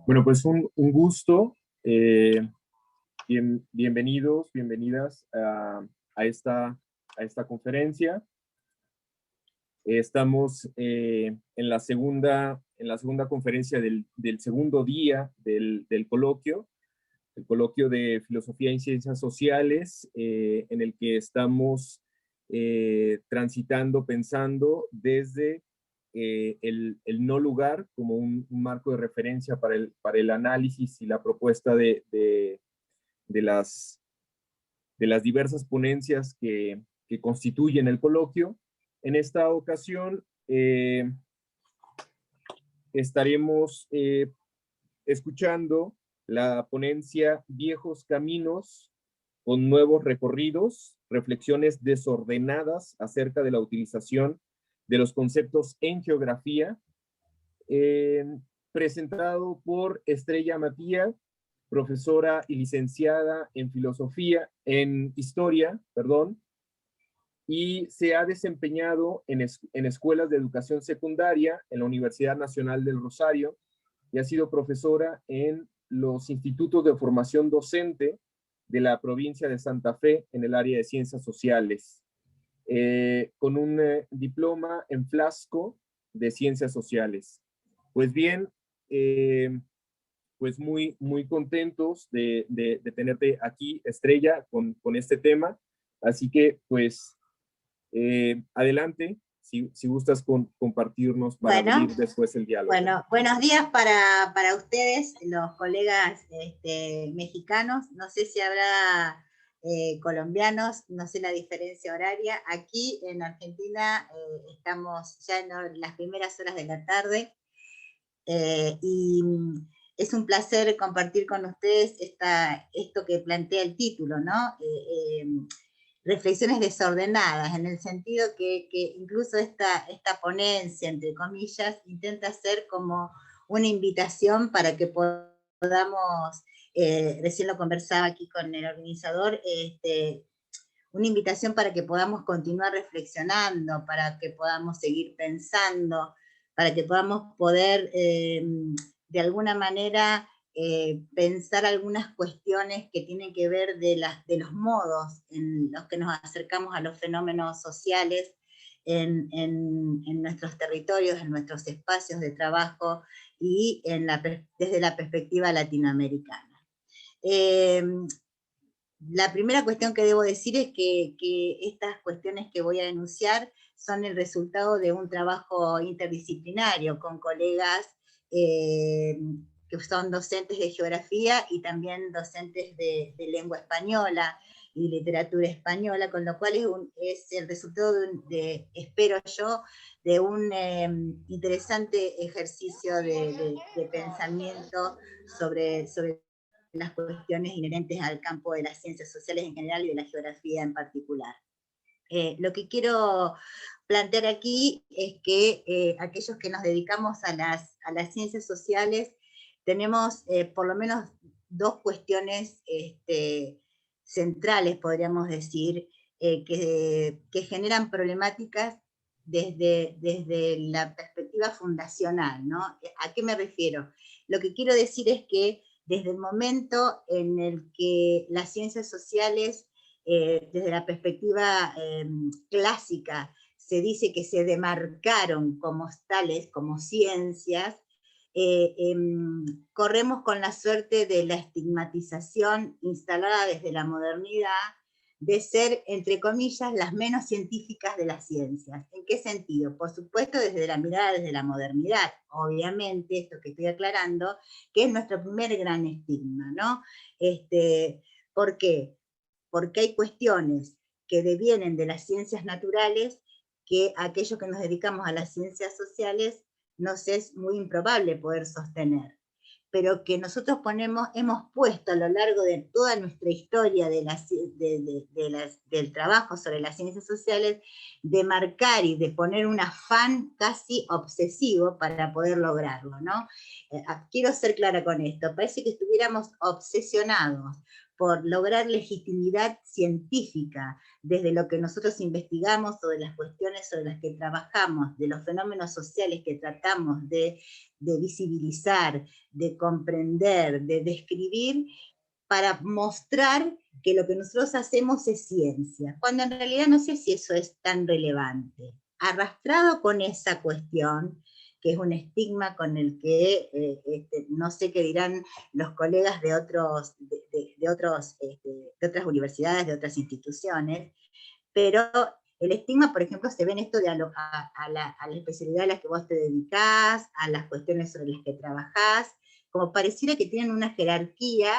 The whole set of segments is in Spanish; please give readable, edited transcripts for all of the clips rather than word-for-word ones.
Bueno, pues un gusto. Bienvenidos, bienvenidas a esta conferencia. Estamos en la segunda conferencia del segundo día del coloquio, el coloquio de Filosofía y Ciencias Sociales, en el que estamos transitando, pensando desde el no lugar como un marco de referencia para el análisis y la propuesta de las diversas ponencias que constituyen el coloquio. En esta ocasión estaremos escuchando la ponencia Viejos Caminos con Nuevos Recorridos, reflexiones desordenadas acerca de la utilización de los conceptos en geografía, presentado por Estrella Matía, profesora y licenciada en historia, y se ha desempeñado en escuelas de educación secundaria en la Universidad Nacional del Rosario y ha sido profesora en los institutos de formación docente de la provincia de Santa Fe en el área de ciencias sociales, con un diploma en Flasco de ciencias sociales. Pues bien, pues muy contentos de tenerte aquí, Estrella, con este tema. Así que, pues, adelante, si gustas compartirnos para abrir después el diálogo. Bueno, buenos días para ustedes, los colegas mexicanos. No sé si habrá colombianos, no sé la diferencia horaria. Aquí en Argentina estamos ya en las primeras horas de la tarde y es un placer compartir con ustedes esto que plantea el título, ¿no? Reflexiones desordenadas, en el sentido que incluso esta ponencia, entre comillas, intenta ser como una invitación para que podamos, recién lo conversaba aquí con el organizador, una invitación para que podamos continuar reflexionando, para que podamos seguir pensando, para que podamos poder, de alguna manera, pensar algunas cuestiones que tienen que ver de los modos en los que nos acercamos a los fenómenos sociales en nuestros territorios, en nuestros espacios de trabajo y desde la perspectiva latinoamericana. La primera cuestión que debo decir es que estas cuestiones que voy a enunciar son el resultado de un trabajo interdisciplinario con colegas que son docentes de geografía y también docentes de lengua española y literatura española, con lo cual es el resultado espero yo, de un interesante ejercicio de pensamiento sobre las cuestiones inherentes al campo de las ciencias sociales en general y de la geografía en particular. Lo que quiero plantear aquí es que aquellos que nos dedicamos a las ciencias sociales tenemos por lo menos dos cuestiones centrales, podríamos decir, que generan problemáticas desde la perspectiva fundacional, ¿no? ¿A qué me refiero? Lo que quiero decir es que desde el momento en el que las ciencias sociales, desde la perspectiva clásica, se dice que se demarcaron como tales, como ciencias, corremos con la suerte de la estigmatización instalada desde la modernidad de ser, entre comillas, las menos científicas de las ciencias. ¿En qué sentido? Por supuesto, desde la mirada, desde la modernidad. Obviamente, esto que estoy aclarando, que es nuestro primer gran estigma, ¿no? ¿Por qué? Porque hay cuestiones que devienen de las ciencias naturales que aquellos que nos dedicamos a las ciencias sociales nos es muy improbable poder sostener, pero que nosotros hemos puesto a lo largo de toda nuestra historia del trabajo sobre las ciencias sociales, de marcar y de poner un afán casi obsesivo para poder lograrlo, ¿no? Quiero ser clara con esto, parece que estuviéramos obsesionados por lograr legitimidad científica desde lo que nosotros investigamos o de las cuestiones sobre las que trabajamos, de los fenómenos sociales que tratamos de visibilizar, de comprender, de describir, para mostrar que lo que nosotros hacemos es ciencia, cuando en realidad no sé si eso es tan relevante. Arrastrado con esa cuestión, que es un estigma con el que no sé qué dirán los colegas de otras universidades, de otras instituciones, pero el estigma, por ejemplo, se ve en esto de a la especialidad a la que vos te dedicás, a las cuestiones sobre las que trabajás, como pareciera que tienen una jerarquía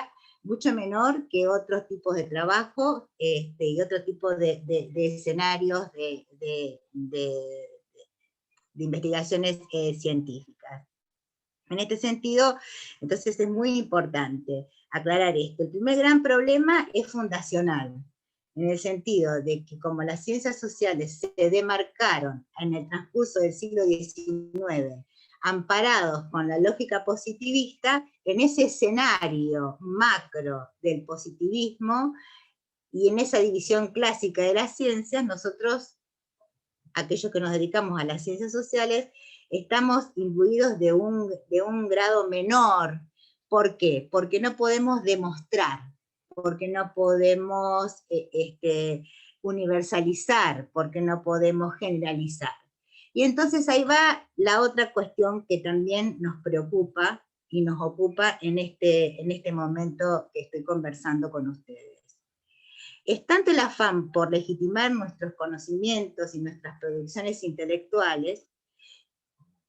mucho menor que otros tipos de trabajo y otro tipo de escenarios de investigaciones científicas. En este sentido, entonces es muy importante aclarar esto. El primer gran problema es fundacional, en el sentido de que como las ciencias sociales se demarcaron en el transcurso del siglo XIX, amparados con la lógica positivista, en ese escenario macro del positivismo y en esa división clásica de las ciencias, nosotros, aquellos que nos dedicamos a las ciencias sociales, estamos imbuidos de un grado menor. ¿Por qué? Porque no podemos demostrar, porque no podemos universalizar, porque no podemos generalizar. Y entonces ahí va la otra cuestión que también nos preocupa y nos ocupa en este momento que estoy conversando con ustedes. Es tanto el afán por legitimar nuestros conocimientos y nuestras producciones intelectuales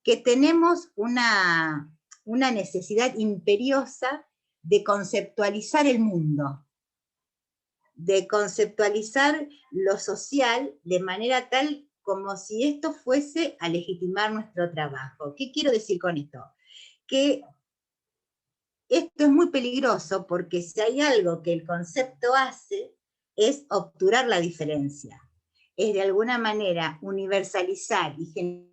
que tenemos una necesidad imperiosa de conceptualizar el mundo, de conceptualizar lo social de manera tal como si esto fuese a legitimar nuestro trabajo. ¿Qué quiero decir con esto? Que esto es muy peligroso porque si hay algo que el concepto hace es obturar la diferencia, es de alguna manera universalizar y generar.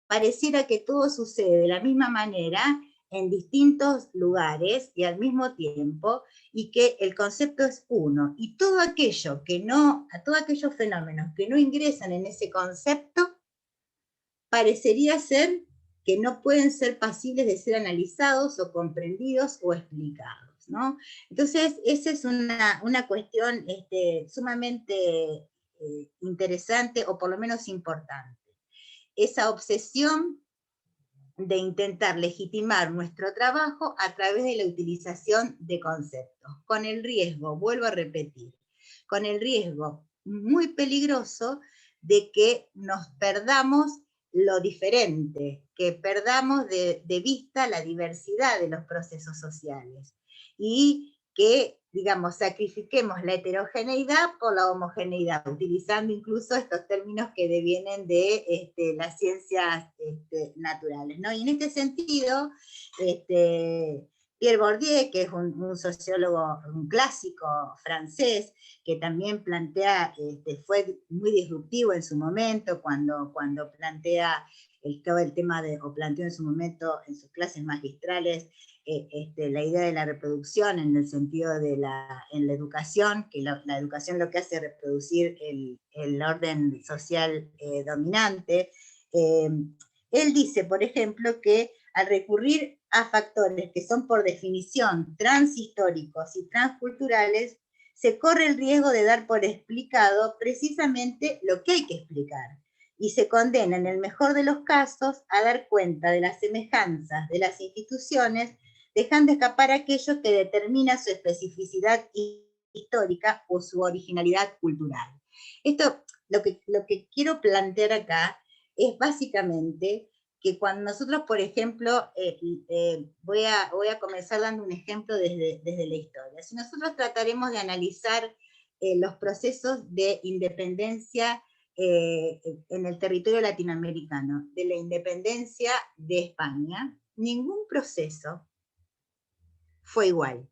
Pareciera que todo sucede de la misma manera en distintos lugares y al mismo tiempo, y que el concepto es uno, y todo aquello que no, a todos aquellos fenómenos que no ingresan en ese concepto, parecería ser que no pueden ser pasibles de ser analizados o comprendidos o explicados, ¿no? Entonces, esa es una cuestión sumamente interesante, o por lo menos importante. Esa obsesión de intentar legitimar nuestro trabajo a través de la utilización de conceptos, con el riesgo, vuelvo a repetir, con el riesgo muy peligroso de que nos perdamos lo diferente, que perdamos de vista la diversidad de los procesos sociales y que, digamos, sacrifiquemos la heterogeneidad por la homogeneidad, utilizando incluso estos términos que devienen de las ciencias naturales, ¿no? Y en este sentido, Pierre Bourdieu, que es un sociólogo, un clásico francés, que también plantea, fue muy disruptivo en su momento, cuando plantea todo el tema o planteó en su momento, en sus clases magistrales, la idea de la reproducción en el sentido de en la educación, que la educación lo que hace es reproducir el orden social dominante. Él dice, por ejemplo, que al recurrir a factores que son por definición transhistóricos y transculturales, se corre el riesgo de dar por explicado precisamente lo que hay que explicar, y se condena en el mejor de los casos a dar cuenta de las semejanzas de las instituciones, dejando escapar aquello que determina su especificidad histórica o su originalidad cultural. Esto, lo que quiero plantear acá es básicamente que cuando nosotros, por ejemplo, voy a comenzar dando un ejemplo desde la historia. Si nosotros trataremos de analizar los procesos de independencia en el territorio latinoamericano, de la independencia de España, ningún proceso fue igual,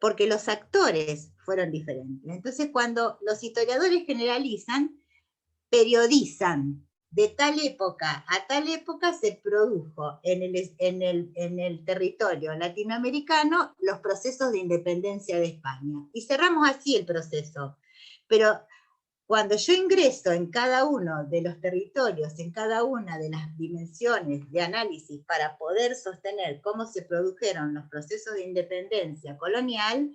porque los actores fueron diferentes. Entonces, cuando los historiadores generalizan, periodizan de tal época a tal época se produjo en el territorio latinoamericano los procesos de independencia de España. Y cerramos así el proceso. Pero cuando yo ingreso en cada uno de los territorios, en cada una de las dimensiones de análisis para poder sostener cómo se produjeron los procesos de independencia colonial,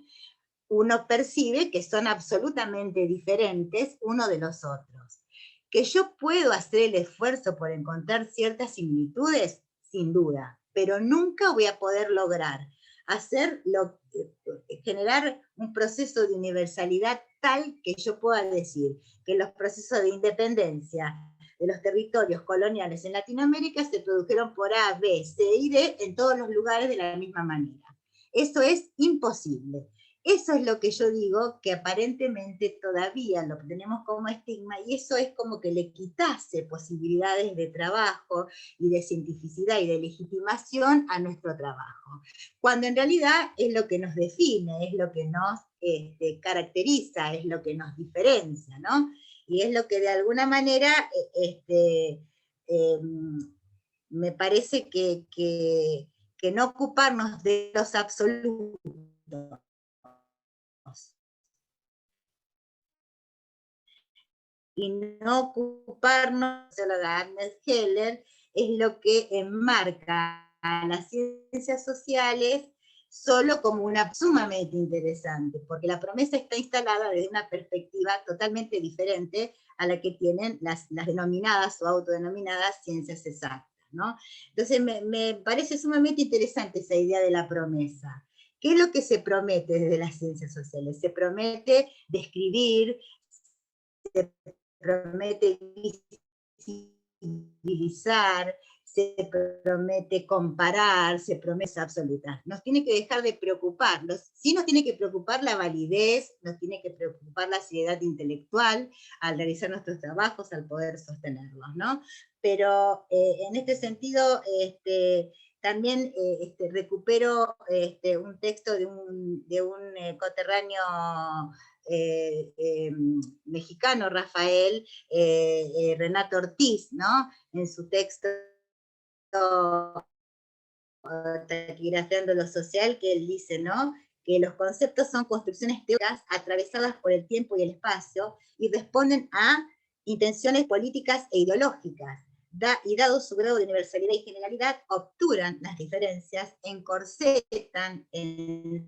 uno percibe que son absolutamente diferentes uno de los otros. Que yo puedo hacer el esfuerzo por encontrar ciertas similitudes, sin duda, pero nunca voy a poder lograr generar un proceso de universalidad tal que yo pueda decir que los procesos de independencia de los territorios coloniales en Latinoamérica se produjeron por A, B, C y D en todos los lugares de la misma manera. Eso es imposible. Eso es lo que yo digo, que aparentemente todavía lo tenemos como estigma, y eso es como que le quitase posibilidades de trabajo y de cientificidad y de legitimación a nuestro trabajo. Cuando en realidad es lo que nos define, es lo que nos caracteriza, es lo que nos diferencia, ¿no? Y es lo que de alguna manera me parece que no ocuparnos de los absolutos y no ocuparnos de lo de Agnes Heller es lo que enmarca a las ciencias sociales solo como una sumamente interesante, porque la promesa está instalada desde una perspectiva totalmente diferente a la que tienen las denominadas o autodenominadas ciencias exactas, ¿no? Entonces me parece sumamente interesante esa idea de la promesa. ¿Qué es lo que se promete desde las ciencias sociales? Se promete describir, se promete visibilizar, se promete comparar, se promete absolutar. Nos tiene que dejar de preocupar, sí nos tiene que preocupar la validez, nos tiene que preocupar la seriedad intelectual al realizar nuestros trabajos, al poder sostenerlos, ¿no? Pero en este sentido, también recupero un texto de un coterráneo mexicano, Rafael Renato Ortiz, ¿no? En su texto Taquigrafiando lo social, que él dice, ¿no? Que los conceptos son construcciones teóricas atravesadas por el tiempo y el espacio y responden a intenciones políticas e ideológicas. Y dado su grado de universalidad y generalidad, obturan las diferencias, encorsetan, encierran,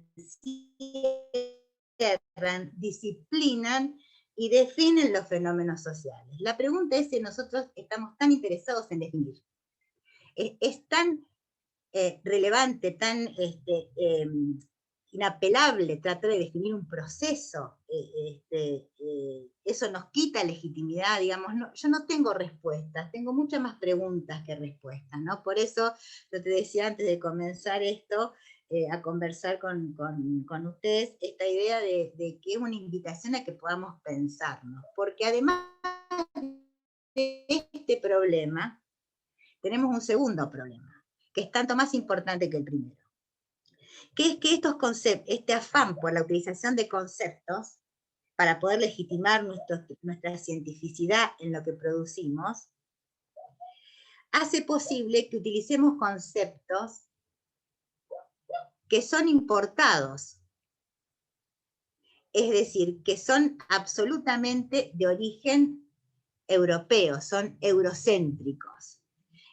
disciplinan y definen los fenómenos sociales. La pregunta es si nosotros estamos tan interesados en definir. Es tan relevante, tan inapelable tratar de definir un proceso, eso nos quita legitimidad, digamos, no, yo no tengo respuestas, tengo muchas más preguntas que respuestas, ¿no? Por eso yo te decía antes de comenzar esto, a conversar con ustedes, esta idea de que es una invitación a que podamos pensarnos, porque además de este problema, tenemos un segundo problema, que es tanto más importante que el primero, que es que estos conceptos, este afán por la utilización de conceptos para poder legitimar nuestra cientificidad en lo que producimos, hace posible que utilicemos conceptos que son importados, es decir, que son absolutamente de origen europeo, son eurocéntricos.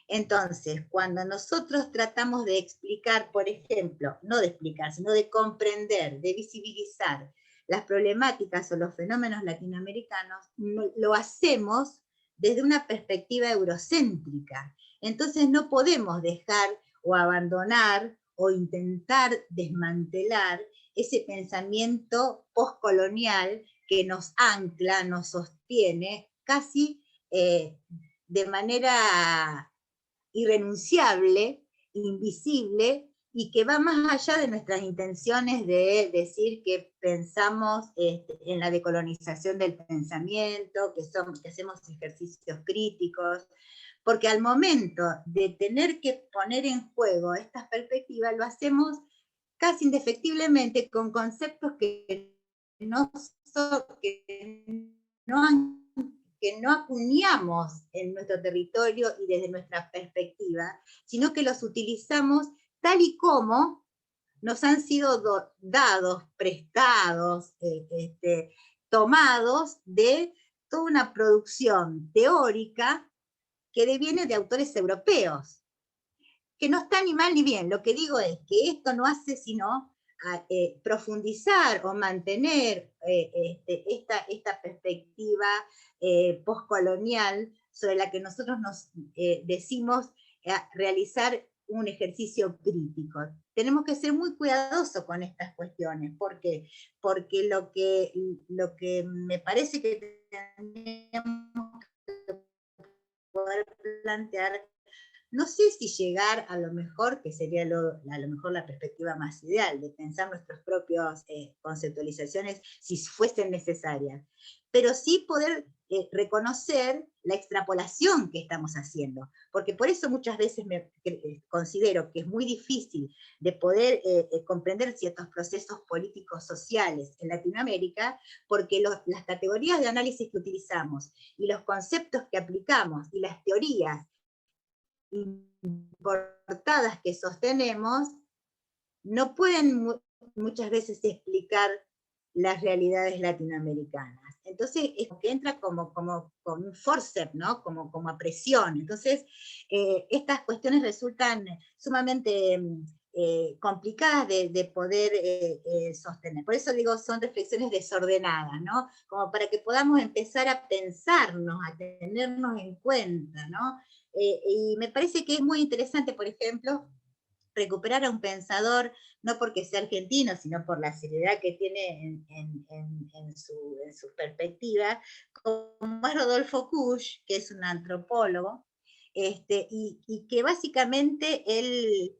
Entonces, cuando nosotros tratamos de explicar, por ejemplo, no de explicar, sino de comprender, de visibilizar las problemáticas o los fenómenos latinoamericanos, lo hacemos desde una perspectiva eurocéntrica. Entonces no podemos dejar o abandonar o intentar desmantelar ese pensamiento postcolonial que nos ancla, nos sostiene casi de manera irrenunciable, invisible, y que va más allá de nuestras intenciones de decir que pensamos en la decolonización del pensamiento, que hacemos ejercicios críticos, porque al momento de tener que poner en juego estas perspectivas, lo hacemos casi indefectiblemente con conceptos que no que no acuñamos en nuestro territorio y desde nuestra perspectiva, sino que los utilizamos tal y como nos han sido dados, prestados, tomados de toda una producción teórica que deviene de autores europeos, que no está ni mal ni bien. Lo que digo es que esto no hace sino profundizar o mantener esta perspectiva postcolonial sobre la que nosotros nos decimos realizar un ejercicio crítico. Tenemos que ser muy cuidadosos con estas cuestiones. ¿Por qué? Porque lo que me parece que tenemos que poder plantear, no sé si llegar a lo mejor, que sería a lo mejor la perspectiva más ideal, de pensar nuestras propias conceptualizaciones si fuesen necesarias, pero sí poder reconocer la extrapolación que estamos haciendo, porque por eso muchas veces considero que es muy difícil de poder comprender ciertos procesos políticos sociales en Latinoamérica, porque las categorías de análisis que utilizamos y los conceptos que aplicamos y las teorías importadas que sostenemos no pueden muchas veces explicar las realidades latinoamericanas. Entonces, es que entra como un forceps, ¿no? Como a presión. Entonces, estas cuestiones resultan sumamente complicadas de poder sostener. Por eso digo, son reflexiones desordenadas, ¿no? Como para que podamos empezar a pensarnos, a tenernos en cuenta, ¿no? Y me parece que es muy interesante, por ejemplo, recuperar a un pensador, no porque sea argentino, sino por la seriedad que tiene en su perspectiva, como es Rodolfo Kusch, que es un antropólogo, y que básicamente él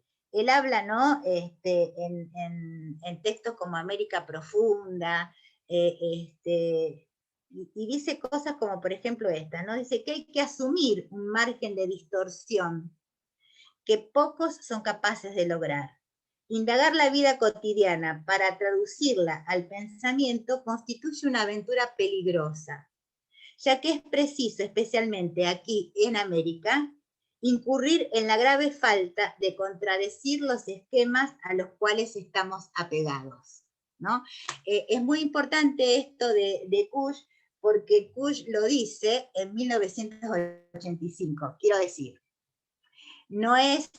habla, ¿no? En textos como América Profunda, y dice cosas como, por ejemplo, esta, ¿no? Dice que hay que asumir un margen de distorsión que pocos son capaces de lograr. Indagar la vida cotidiana para traducirla al pensamiento constituye una aventura peligrosa, ya que es preciso, especialmente aquí en América, incurrir en la grave falta de contradecir los esquemas a los cuales estamos apegados, ¿no? Es muy importante esto de Kusch, porque Kusch lo dice en 1985, quiero decir, no es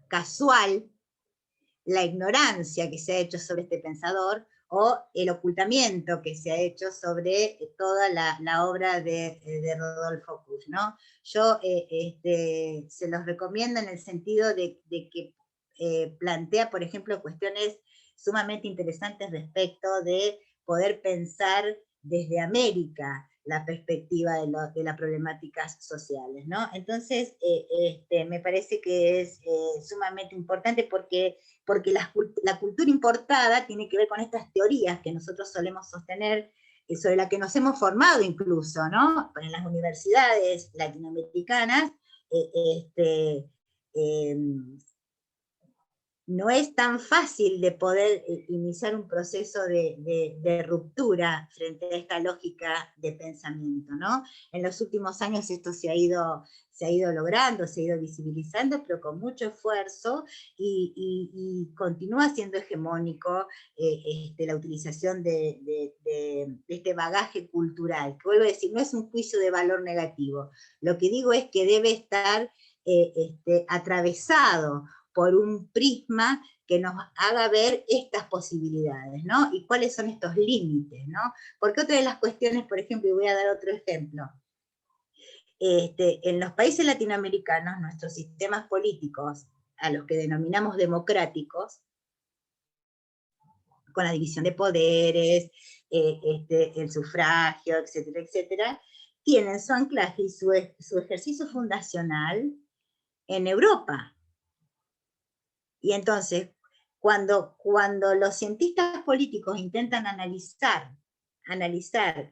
casual la ignorancia que se ha hecho sobre este pensador o el ocultamiento que se ha hecho sobre toda la obra de Rodolfo Kusch, ¿no? Yo se los recomiendo en el sentido de que plantea, por ejemplo, cuestiones sumamente interesantes respecto de poder pensar desde América la perspectiva de las problemáticas sociales, ¿no? Entonces, me parece que es sumamente importante porque la cultura importada tiene que ver con estas teorías que nosotros solemos sostener, sobre la que nos hemos formado incluso, ¿no? En las universidades latinoamericanas, no es tan fácil de poder iniciar un proceso de ruptura frente a esta lógica de pensamiento, ¿no? En los últimos años esto se ha ido logrando, se ha ido visibilizando, pero con mucho esfuerzo, y continúa siendo hegemónico la utilización de este bagaje cultural, que vuelvo a decir, no es un juicio de valor negativo, lo que digo es que debe estar atravesado por un prisma que nos haga ver estas posibilidades, ¿no? Y cuáles son estos límites, ¿no? Porque otra de las cuestiones, por ejemplo, y voy a dar otro ejemplo, en los países latinoamericanos, nuestros sistemas políticos, a los que denominamos democráticos, con la división de poderes, el sufragio, etcétera, etcétera, tienen su anclaje y su ejercicio fundacional en Europa. Y entonces, cuando los cientistas políticos intentan analizar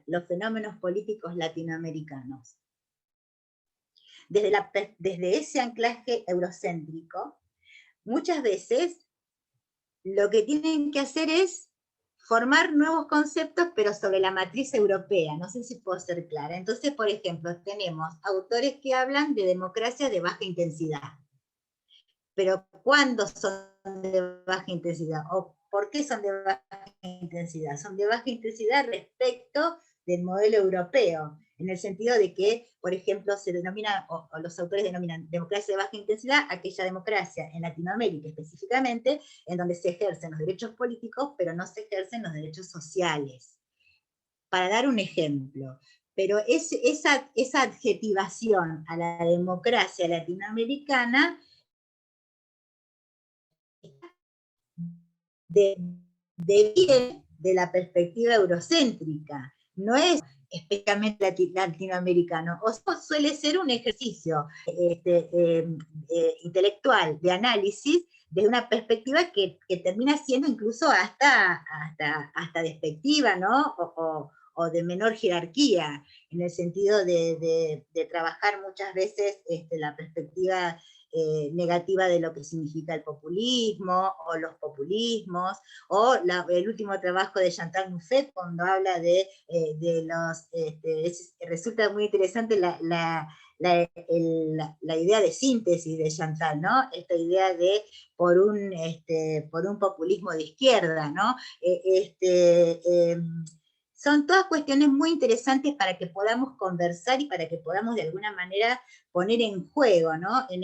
los fenómenos políticos latinoamericanos desde ese anclaje eurocéntrico, muchas veces lo que tienen que hacer es formar nuevos conceptos, pero sobre la matriz europea. No sé si puedo ser clara. Entonces, por ejemplo, tenemos autores que hablan de democracia de baja intensidad. Pero ¿cuándo son de baja intensidad? ¿O por qué son de baja intensidad? Son de baja intensidad respecto del modelo europeo, en el sentido de que, por ejemplo, se denomina, o los autores denominan democracia de baja intensidad, aquella democracia en Latinoamérica específicamente, en donde se ejercen los derechos políticos, pero no se ejercen los derechos sociales. Para dar un ejemplo, pero esa adjetivación a la democracia latinoamericana de, de la perspectiva eurocéntrica, no es especialmente latinoamericano, o suele ser un ejercicio intelectual de análisis desde una perspectiva que termina siendo incluso hasta despectiva, ¿no? O de menor jerarquía, en el sentido de trabajar muchas veces la perspectiva negativa de lo que significa el populismo o los populismos, o el último trabajo de Chantal Mouffe cuando habla de los, resulta muy interesante la idea de síntesis de Chantal, ¿no? Esta idea de por un populismo de izquierda, ¿no? Son todas cuestiones muy interesantes para que podamos conversar y para que podamos de alguna manera poner en juego, ¿no? En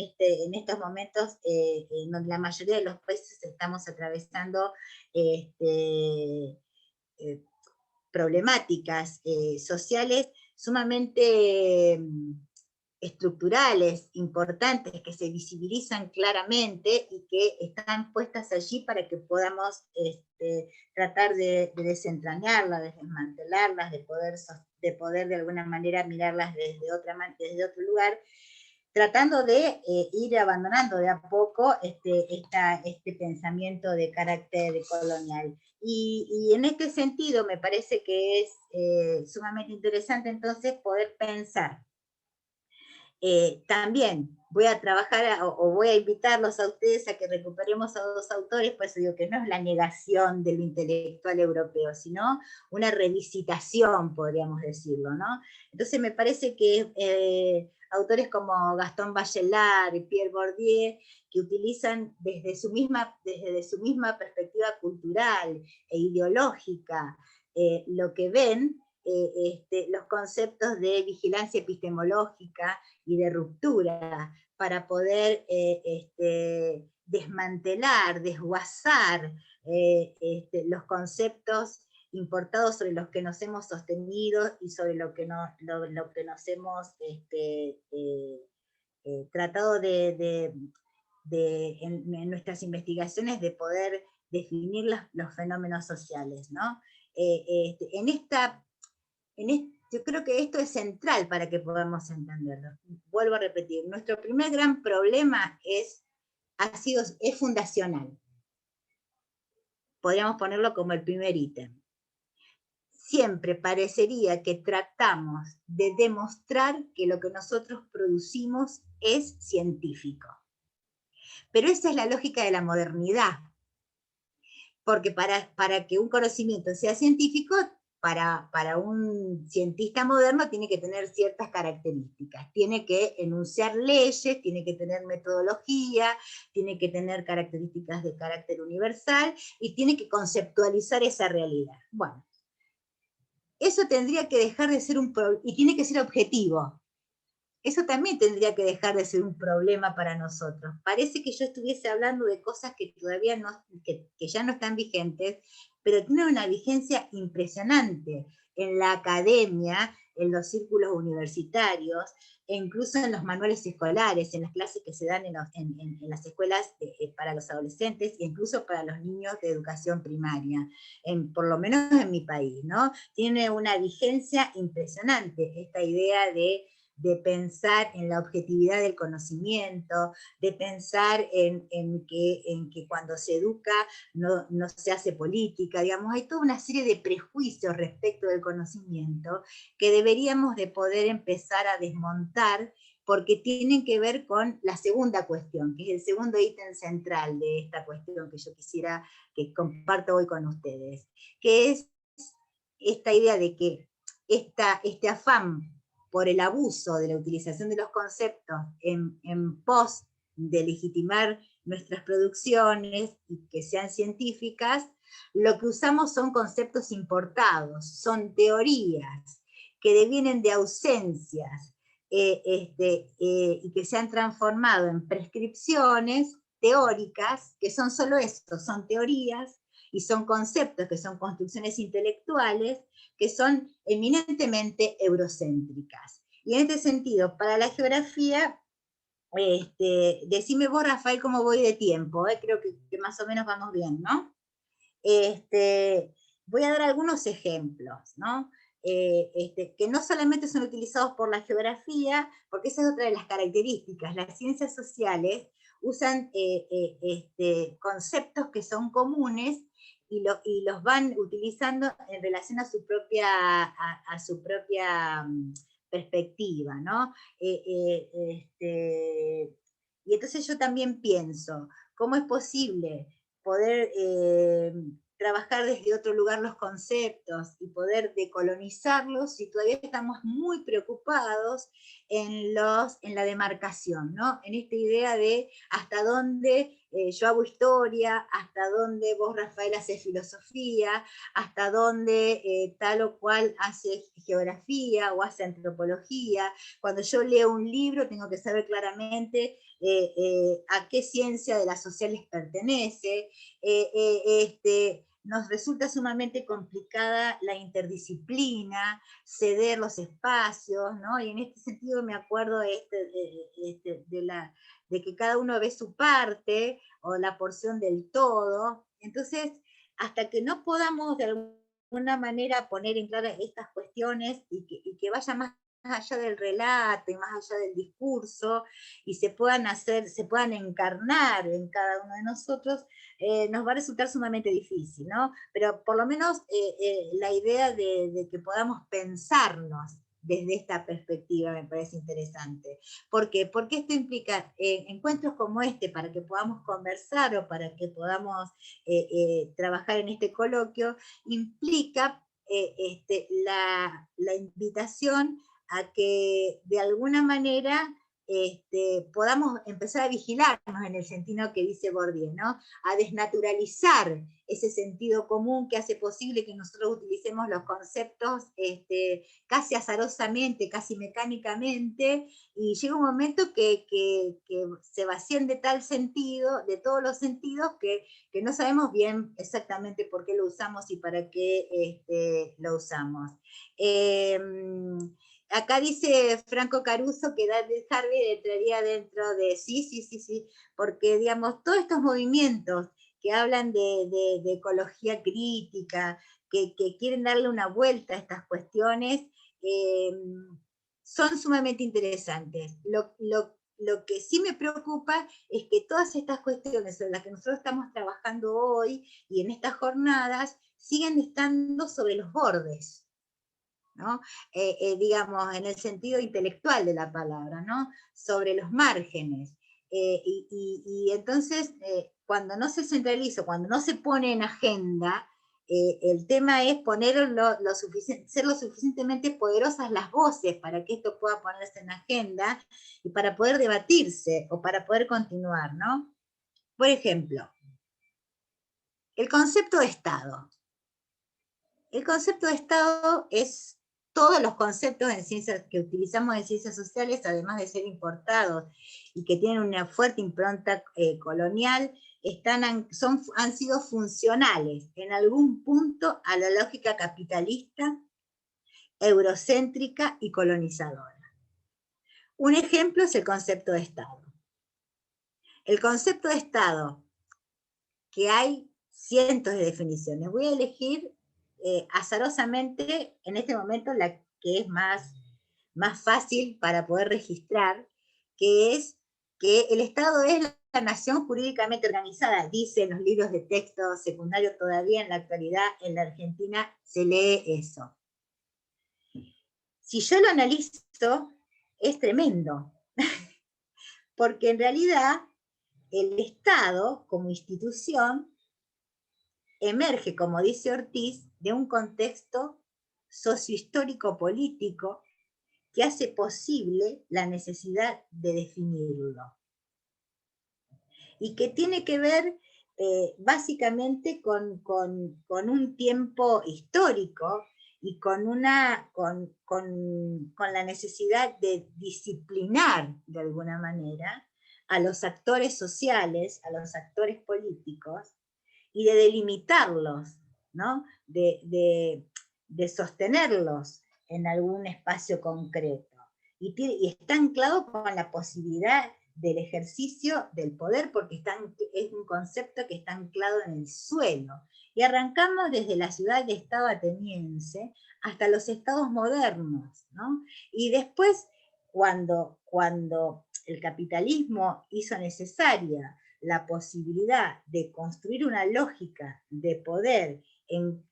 estos momentos en donde la mayoría de los países estamos atravesando problemáticas sociales sumamente estructurales, importantes, que se visibilizan claramente y que están puestas allí para que podamos tratar de desentrañarlas, de desmantelarlas, de poder de alguna manera mirarlas desde otro lugar, tratando de ir abandonando de a poco este pensamiento de carácter colonial. Y en este sentido me parece que es sumamente interesante entonces poder pensar. También voy a trabajar o voy a invitarlos a ustedes a que recuperemos a dos autores, por eso digo que no es la negación del intelectual europeo, sino una revisitación, podríamos decirlo, ¿no? Entonces me parece que autores como Gastón Bachelard y Pierre Bourdieu, que utilizan desde su misma perspectiva cultural e ideológica lo que ven, los conceptos de vigilancia epistemológica y de ruptura para poder desmantelar, desguazar los conceptos importados sobre los que nos hemos sostenido y sobre lo que nos hemos tratado en nuestras investigaciones de poder definir los fenómenos sociales, ¿no? Yo creo que esto es central para que podamos entenderlo. Vuelvo a repetir, nuestro primer gran problema es fundacional. Podríamos ponerlo como el primer ítem. Siempre parecería que tratamos de demostrar que lo que nosotros producimos es científico. Pero esa es la lógica de la modernidad. Porque para que un conocimiento sea científico, para un cientista moderno tiene que tener ciertas características. Tiene que enunciar leyes, tiene que tener metodología, tiene que tener características de carácter universal y tiene que conceptualizar esa realidad. Bueno, eso tendría que dejar de ser un problema, y tiene que ser objetivo. Eso también tendría que dejar de ser un problema para nosotros. Parece que yo estuviese hablando de cosas que todavía que ya no están vigentes, pero tienen una vigencia impresionante en la academia, en los círculos universitarios, e incluso en los manuales escolares, en las clases que se dan en las escuelas para los adolescentes, e incluso para los niños de educación primaria, por lo menos en mi país, ¿no? Tiene una vigencia impresionante esta idea de pensar en la objetividad del conocimiento, de pensar en que cuando se educa no se hace política, digamos, hay toda una serie de prejuicios respecto del conocimiento que deberíamos de poder empezar a desmontar porque tienen que ver con la segunda cuestión, que es el segundo ítem central de esta cuestión que yo quisiera que comparto hoy con ustedes, que es esta idea de que este afán por el abuso de la utilización de los conceptos en pos de legitimar nuestras producciones y que sean científicas, lo que usamos son conceptos importados, son teorías que devienen de ausencias y que se han transformado en prescripciones teóricas, que son solo esto, son teorías, y son conceptos que son construcciones intelectuales que son eminentemente eurocéntricas. Y en este sentido, para la geografía, decime vos, Rafael, cómo voy de tiempo, creo que más o menos vamos bien, ¿no? Voy a dar algunos ejemplos, ¿no? Que no solamente son utilizados por la geografía, porque esa es otra de las características. Las ciencias sociales usan conceptos que son comunes y los van utilizando en relación a su propia perspectiva, ¿no? Y entonces yo también pienso, ¿cómo es posible poder trabajar desde otro lugar los conceptos y poder decolonizarlos si todavía estamos muy preocupados en la demarcación, ¿no? En esta idea de hasta dónde yo hago historia, hasta dónde vos, Rafael, haces filosofía, hasta dónde tal o cual hace geografía o hace antropología. Cuando yo leo un libro tengo que saber claramente a qué ciencia de las sociales pertenece. Nos resulta sumamente complicada la interdisciplina, ceder los espacios, ¿no? Y en este sentido me acuerdo de que cada uno ve su parte o la porción del todo. Entonces, hasta que no podamos de alguna manera poner en clara estas cuestiones y que vaya más allá del relato y más allá del discurso, y se puedan encarnar en cada uno de nosotros, nos va a resultar sumamente difícil, ¿no? Pero por lo menos la idea de que podamos pensarnos desde esta perspectiva me parece interesante. ¿Por qué? Porque esto implica encuentros como este para que podamos conversar o para que podamos trabajar en este coloquio, implica la invitación a que de alguna manera podamos empezar a vigilarnos en el sentido que dice Bourdieu, ¿no? A desnaturalizar ese sentido común que hace posible que nosotros utilicemos los conceptos casi azarosamente, casi mecánicamente, y llega un momento que se vacían de tal sentido, de todos los sentidos, que no sabemos bien exactamente por qué lo usamos y para qué lo usamos. Acá dice Franco Caruso que David Harvey entraría dentro de sí, porque digamos, todos estos movimientos que hablan de ecología crítica, que quieren darle una vuelta a estas cuestiones, son sumamente interesantes. Lo que sí me preocupa es que todas estas cuestiones sobre las que nosotros estamos trabajando hoy y en estas jornadas siguen estando sobre los bordes, ¿no? Digamos, en el sentido intelectual de la palabra, ¿no? Sobre los márgenes. Y entonces, cuando no se centraliza, cuando no se pone en agenda, el tema es poner ser lo suficientemente poderosas las voces para que esto pueda ponerse en agenda y para poder debatirse o para poder continuar, ¿no? Por ejemplo, el concepto de Estado. El concepto de Estado es todos los conceptos en ciencias que utilizamos en ciencias sociales, además de ser importados y que tienen una fuerte impronta colonial, han sido funcionales en algún punto a la lógica capitalista, eurocéntrica y colonizadora. Un ejemplo es el concepto de Estado. El concepto de Estado, que hay cientos de definiciones, voy a elegir azarosamente en este momento la que es más fácil para poder registrar, que es que el Estado es la nación jurídicamente organizada, dicen los libros de texto secundario todavía en la actualidad en la Argentina se lee eso. Si yo lo analizo, es tremendo, porque en realidad el Estado, como institución, emerge, como dice Ortiz, de un contexto sociohistórico-político que hace posible la necesidad de definirlo. Y que tiene que ver básicamente con un tiempo histórico y con la necesidad de disciplinar de alguna manera a los actores sociales, a los actores políticos, y de delimitarlos, ¿no? de sostenerlos en algún espacio concreto. Y está anclado con la posibilidad del ejercicio del poder, porque es un concepto que está anclado en el suelo. Y arrancamos desde la ciudad de Estado ateniense hasta los estados modernos, ¿no? Y después, cuando el capitalismo hizo necesaria la posibilidad de construir una lógica de poder en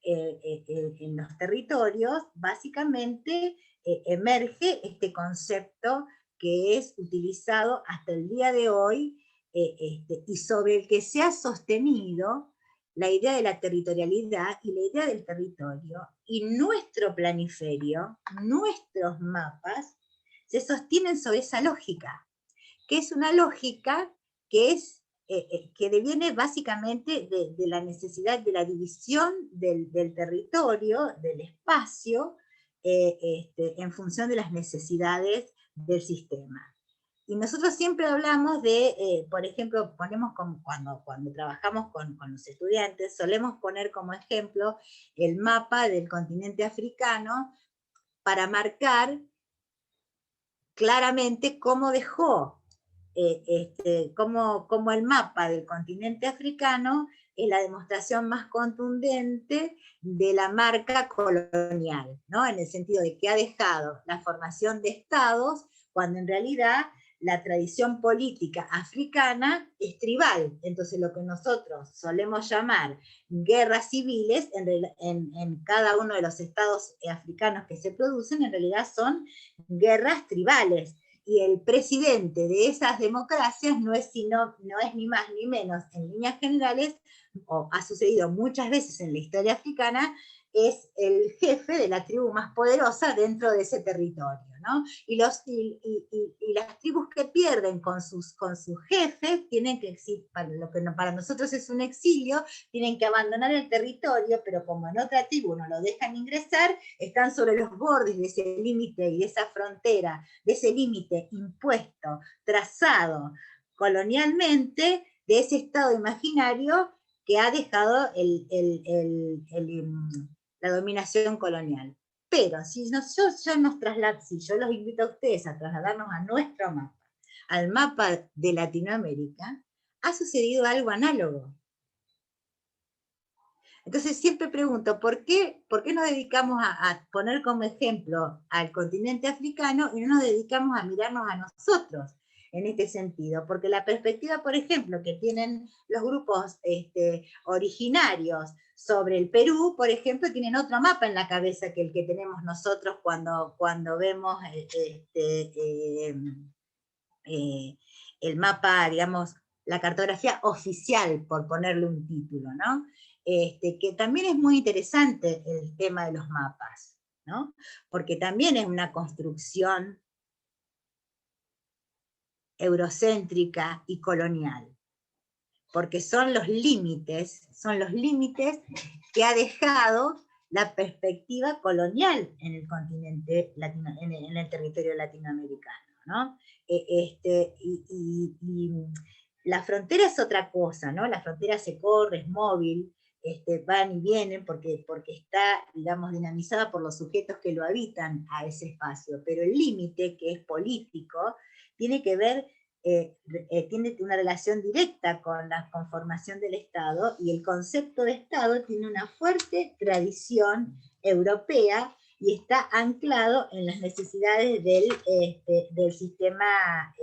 los territorios, básicamente emerge este concepto que es utilizado hasta el día de hoy y sobre el que se ha sostenido la idea de la territorialidad y la idea del territorio, y nuestro planiferio, nuestros mapas, se sostienen sobre esa lógica, que es una lógica que deviene básicamente de la necesidad de la división del territorio, del espacio, en función de las necesidades del sistema. Y nosotros siempre hablamos de, por ejemplo, ponemos cuando trabajamos con los estudiantes, solemos poner como ejemplo el mapa del continente africano para marcar claramente cómo dejó como el mapa del continente africano es la demostración más contundente de la marca colonial, ¿no? En el sentido de que ha dejado la formación de estados, cuando en realidad la tradición política africana es tribal. Entonces lo que nosotros solemos llamar guerras civiles en cada uno de los estados africanos que se producen, en realidad son guerras tribales. Y el presidente de esas democracias no es ni más ni menos, en líneas generales, o ha sucedido muchas veces en la historia africana, es el jefe de la tribu más poderosa dentro de ese territorio, ¿no? Y las tribus que pierden con sus jefes tienen que, para lo que para nosotros es un exilio, tienen que abandonar el territorio, pero como en otra tribu no lo dejan ingresar, están sobre los bordes de ese límite y de esa frontera, de ese límite impuesto, trazado colonialmente, de ese estado imaginario que ha dejado la dominación colonial. Pero si yo los invito a ustedes a trasladarnos a nuestro mapa, al mapa de Latinoamérica, ha sucedido algo análogo. Entonces siempre pregunto, ¿por qué nos dedicamos a poner como ejemplo al continente africano y no nos dedicamos a mirarnos a nosotros en este sentido? Porque la perspectiva, por ejemplo, que tienen los grupos originarios sobre el Perú, por ejemplo, tienen otro mapa en la cabeza que el que tenemos nosotros cuando vemos el mapa, digamos, la cartografía oficial, por ponerle un título, ¿no? Que también es muy interesante el tema de los mapas, ¿no? Porque también es una construcción eurocéntrica y colonial, porque son los límites que ha dejado la perspectiva colonial en el continente en el territorio latinoamericano, ¿no? La frontera es otra cosa, ¿no? La frontera se corre, es móvil, van y vienen porque está, digamos, dinamizada por los sujetos que lo habitan a ese espacio, pero el límite, que es político, tiene que ver, tiene una relación directa con la conformación del Estado, y el concepto de Estado tiene una fuerte tradición europea y está anclado en las necesidades del sistema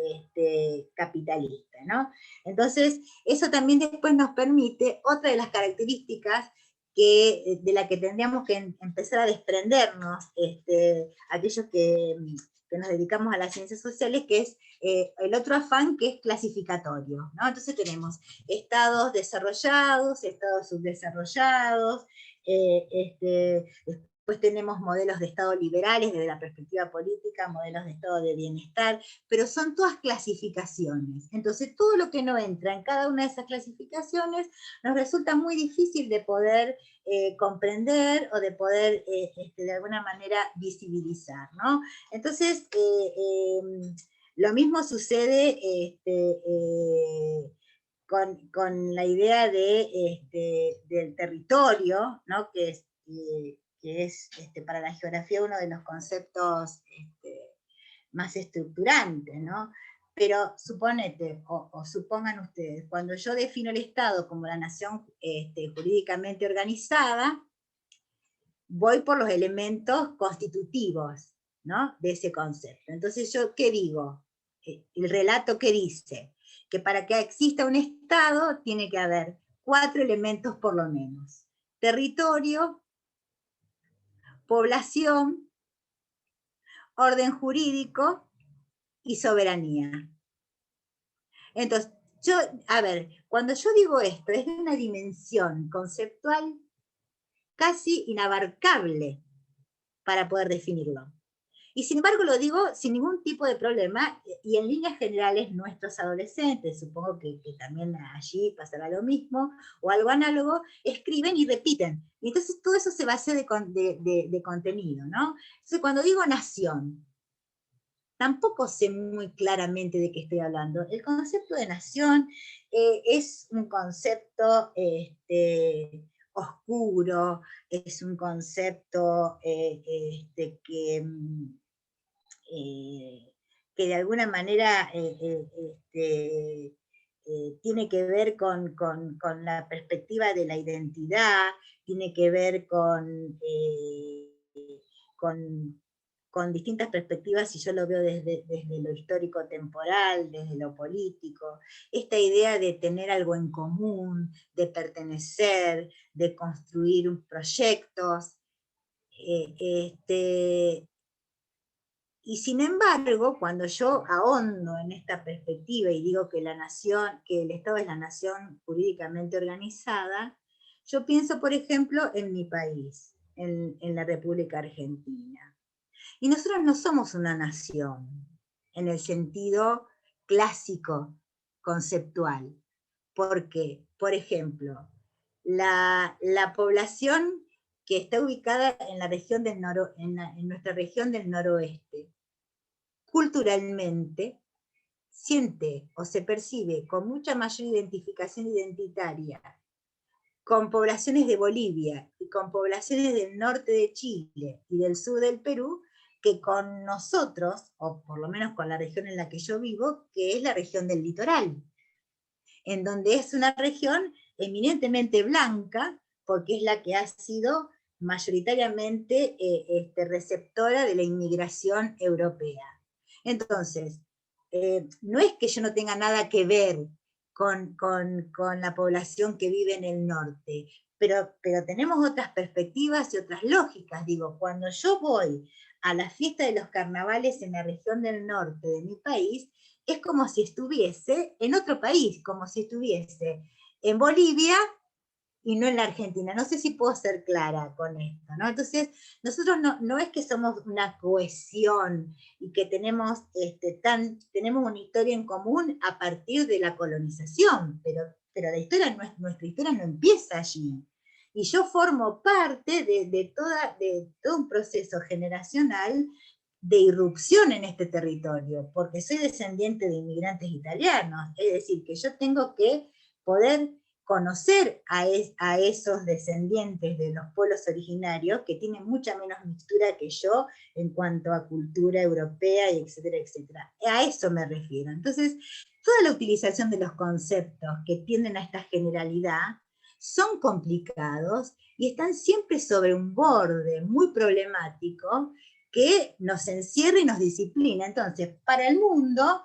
capitalista, ¿no? Entonces, eso también después nos permite, otra de las características de la que tendríamos que empezar a desprendernos, aquellos que que nos dedicamos a las ciencias sociales, que es el otro afán, que es clasificatorio, ¿no? Entonces tenemos estados desarrollados, estados subdesarrollados, después tenemos modelos de estado liberales desde la perspectiva política, modelos de estado de bienestar, pero son todas clasificaciones. Entonces todo lo que no entra en cada una de esas clasificaciones nos resulta muy difícil de poder comprender o de poder de alguna manera visibilizar, ¿no? Entonces, lo mismo sucede con la idea del territorio, ¿no? que es para la geografía uno de los conceptos más estructurantes, ¿no? Pero suponete, o supongan ustedes, cuando yo defino el Estado como la nación jurídicamente organizada, voy por los elementos constitutivos, ¿no? De ese concepto. Entonces, ¿yo qué digo? El relato que dice que para que exista un Estado tiene que haber 4 elementos por lo menos: territorio, población, orden jurídico y soberanía. Entonces, cuando yo digo esto, es de una dimensión conceptual casi inabarcable para poder definirlo. Y sin embargo lo digo sin ningún tipo de problema, y en líneas generales nuestros adolescentes, supongo que también allí pasará lo mismo, o algo análogo, escriben y repiten. Y entonces todo eso se basa de contenido, ¿no? Entonces cuando digo nación, tampoco sé muy claramente de qué estoy hablando. El concepto de nación es un concepto oscuro, es un concepto que de alguna manera tiene que ver con la perspectiva de la identidad, tiene que ver con distintas perspectivas, si yo lo veo desde lo histórico temporal, desde lo político, esta idea de tener algo en común, de pertenecer, de construir proyectos, y sin embargo, cuando yo ahondo en esta perspectiva y digo que el Estado es la nación jurídicamente organizada, yo pienso, por ejemplo, en mi país, en la República Argentina. Y nosotros no somos una nación en el sentido clásico, conceptual, porque, por ejemplo, la población que está ubicada en nuestra región del noroeste, culturalmente siente o se percibe con mucha mayor identificación identitaria con poblaciones de Bolivia y con poblaciones del norte de Chile y del sur del Perú, que con nosotros, o por lo menos con la región en la que yo vivo, que es la región del litoral, en donde es una región eminentemente blanca, porque es la que ha sido mayoritariamente receptora de la inmigración europea. Entonces, no es que yo no tenga nada que ver con la población que vive en el norte, pero tenemos otras perspectivas y otras lógicas. Digo, cuando yo voy a la fiesta de los carnavales en la región del norte de mi país, es como si estuviese en otro país, como si estuviese en Bolivia y no en la Argentina. No sé si puedo ser clara con esto, ¿no? Entonces, nosotros no es que somos una cohesión y que tenemos una historia en común a partir de la colonización, pero nuestra historia no empieza allí. Y yo formo parte de todo un proceso generacional de irrupción en este territorio, porque soy descendiente de inmigrantes italianos, es decir, que yo tengo que poder conocer a esos descendientes de los pueblos originarios que tienen mucha menos mixtura que yo en cuanto a cultura europea, y etcétera, etcétera. A eso me refiero. Entonces, toda la utilización de los conceptos que tienden a esta generalidad son complicados y están siempre sobre un borde muy problemático que nos encierra y nos disciplina. Entonces, para el mundo,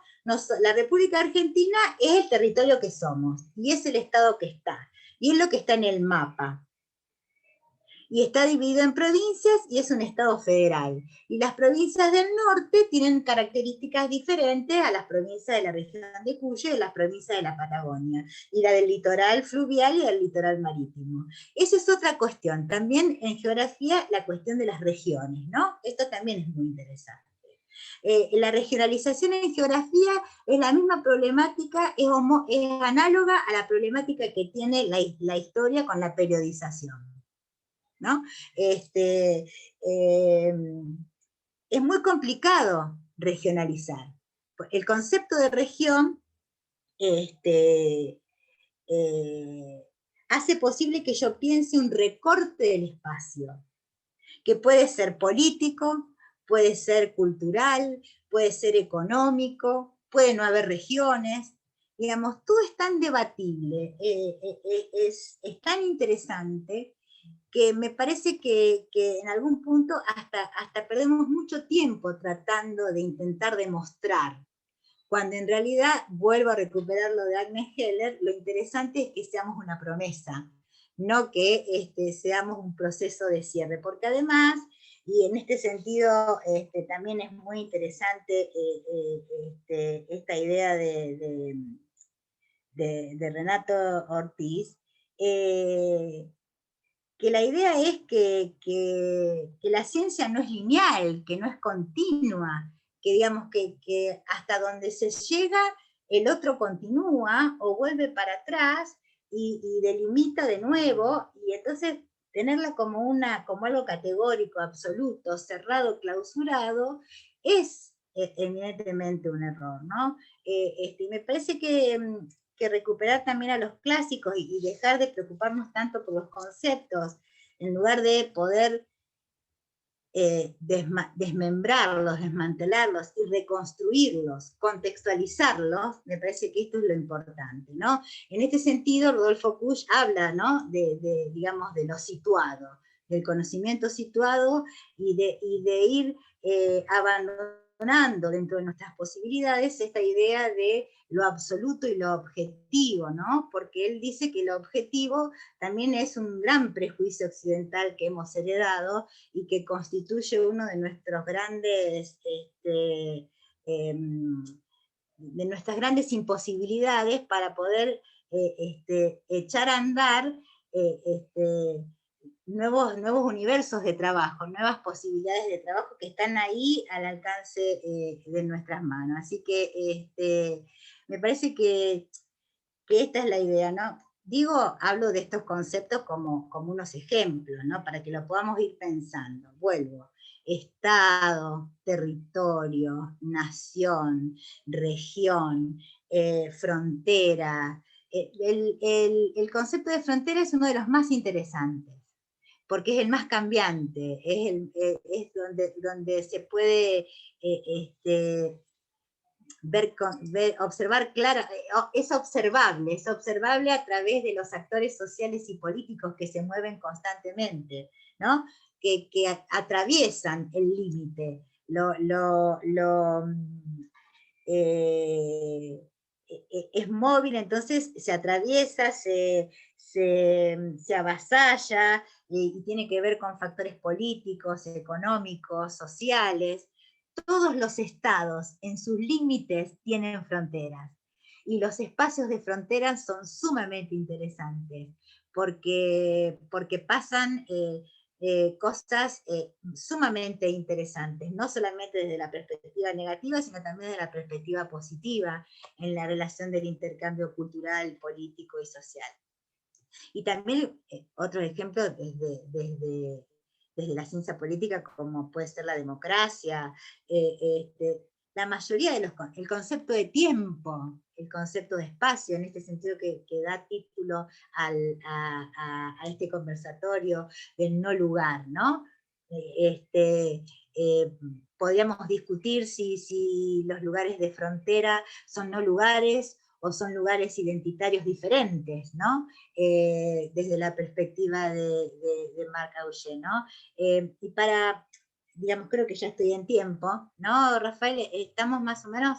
la República Argentina es el territorio que somos, y es el Estado que está, y es lo que está en el mapa. y está dividido en provincias y es un estado federal. Y las provincias del norte tienen características diferentes a las provincias de la región de Cuyo y de las provincias de la Patagonia, y la del litoral fluvial y del litoral marítimo. Esa es otra cuestión. También en geografía la cuestión de las regiones, ¿no? Esto también es muy interesante. La regionalización en geografía es la misma problemática, es análoga a la problemática que tiene la historia con la periodización, ¿no? Es muy complicado regionalizar. El concepto de región hace posible que yo piense un recorte del espacio, que puede ser político, puede ser cultural, puede ser económico, puede no haber regiones, digamos, todo es tan debatible, es tan interesante, que me parece que en algún punto hasta perdemos mucho tiempo tratando de intentar demostrar, cuando en realidad, vuelvo a recuperar lo de Agnes Heller, lo interesante es que seamos una promesa, no que seamos un proceso de cierre, porque además, y en este sentido también es muy interesante esta idea de Renato Ortiz, que la idea es que la ciencia no es lineal, que no es continua, que digamos que hasta donde se llega el otro continúa o vuelve para atrás y delimita de nuevo, y entonces tenerla como algo categórico, absoluto, cerrado, clausurado, es evidentemente un error, ¿no? Y me parece que recuperar también a los clásicos y dejar de preocuparnos tanto por los conceptos, en lugar de poder desmembrarlos, desmantelarlos y reconstruirlos, contextualizarlos, me parece que esto es lo importante, ¿no? En este sentido, Rodolfo Kusch habla, ¿no?, digamos, de lo situado, del conocimiento situado y de ir abandonando dentro de nuestras posibilidades esta idea de lo absoluto y lo objetivo, ¿no? Porque él dice que lo objetivo también es un gran prejuicio occidental que hemos heredado y que constituye uno de nuestros grandes, de nuestras grandes imposibilidades para poder echar a andar nuevos universos de trabajo, nuevas posibilidades de trabajo que están ahí al alcance de nuestras manos. Así que me parece que esta es la idea, ¿no? Hablo de estos conceptos como unos ejemplos, ¿no? Para que lo podamos ir pensando. Vuelvo. Estado, territorio, nación, región, frontera. El concepto de frontera es uno de los más interesantes, porque es el más cambiante, es donde se puede observar clara, es observable a través de los actores sociales y políticos que se mueven constantemente, ¿no? Que atraviesan el límite, es móvil, entonces se atraviesa, se avasalla, y tiene que ver con factores políticos, económicos, sociales. Todos los estados en sus límites tienen fronteras, y los espacios de fronteras son sumamente interesantes, porque pasan cosas sumamente interesantes, no solamente desde la perspectiva negativa, sino también desde la perspectiva positiva, en la relación del intercambio cultural, político y social. Y también otro ejemplo desde la ciencia política, como puede ser la democracia, la mayoría de el concepto de tiempo, el concepto de espacio, en este sentido que da título a este conversatorio del no lugar, ¿no? Podríamos discutir si los lugares de frontera son no lugares o son lugares identitarios diferentes, ¿no? Desde la perspectiva de Marc Augé, ¿no? Y para, digamos, creo que ya estoy en tiempo, ¿no, Rafael? Estamos más o menos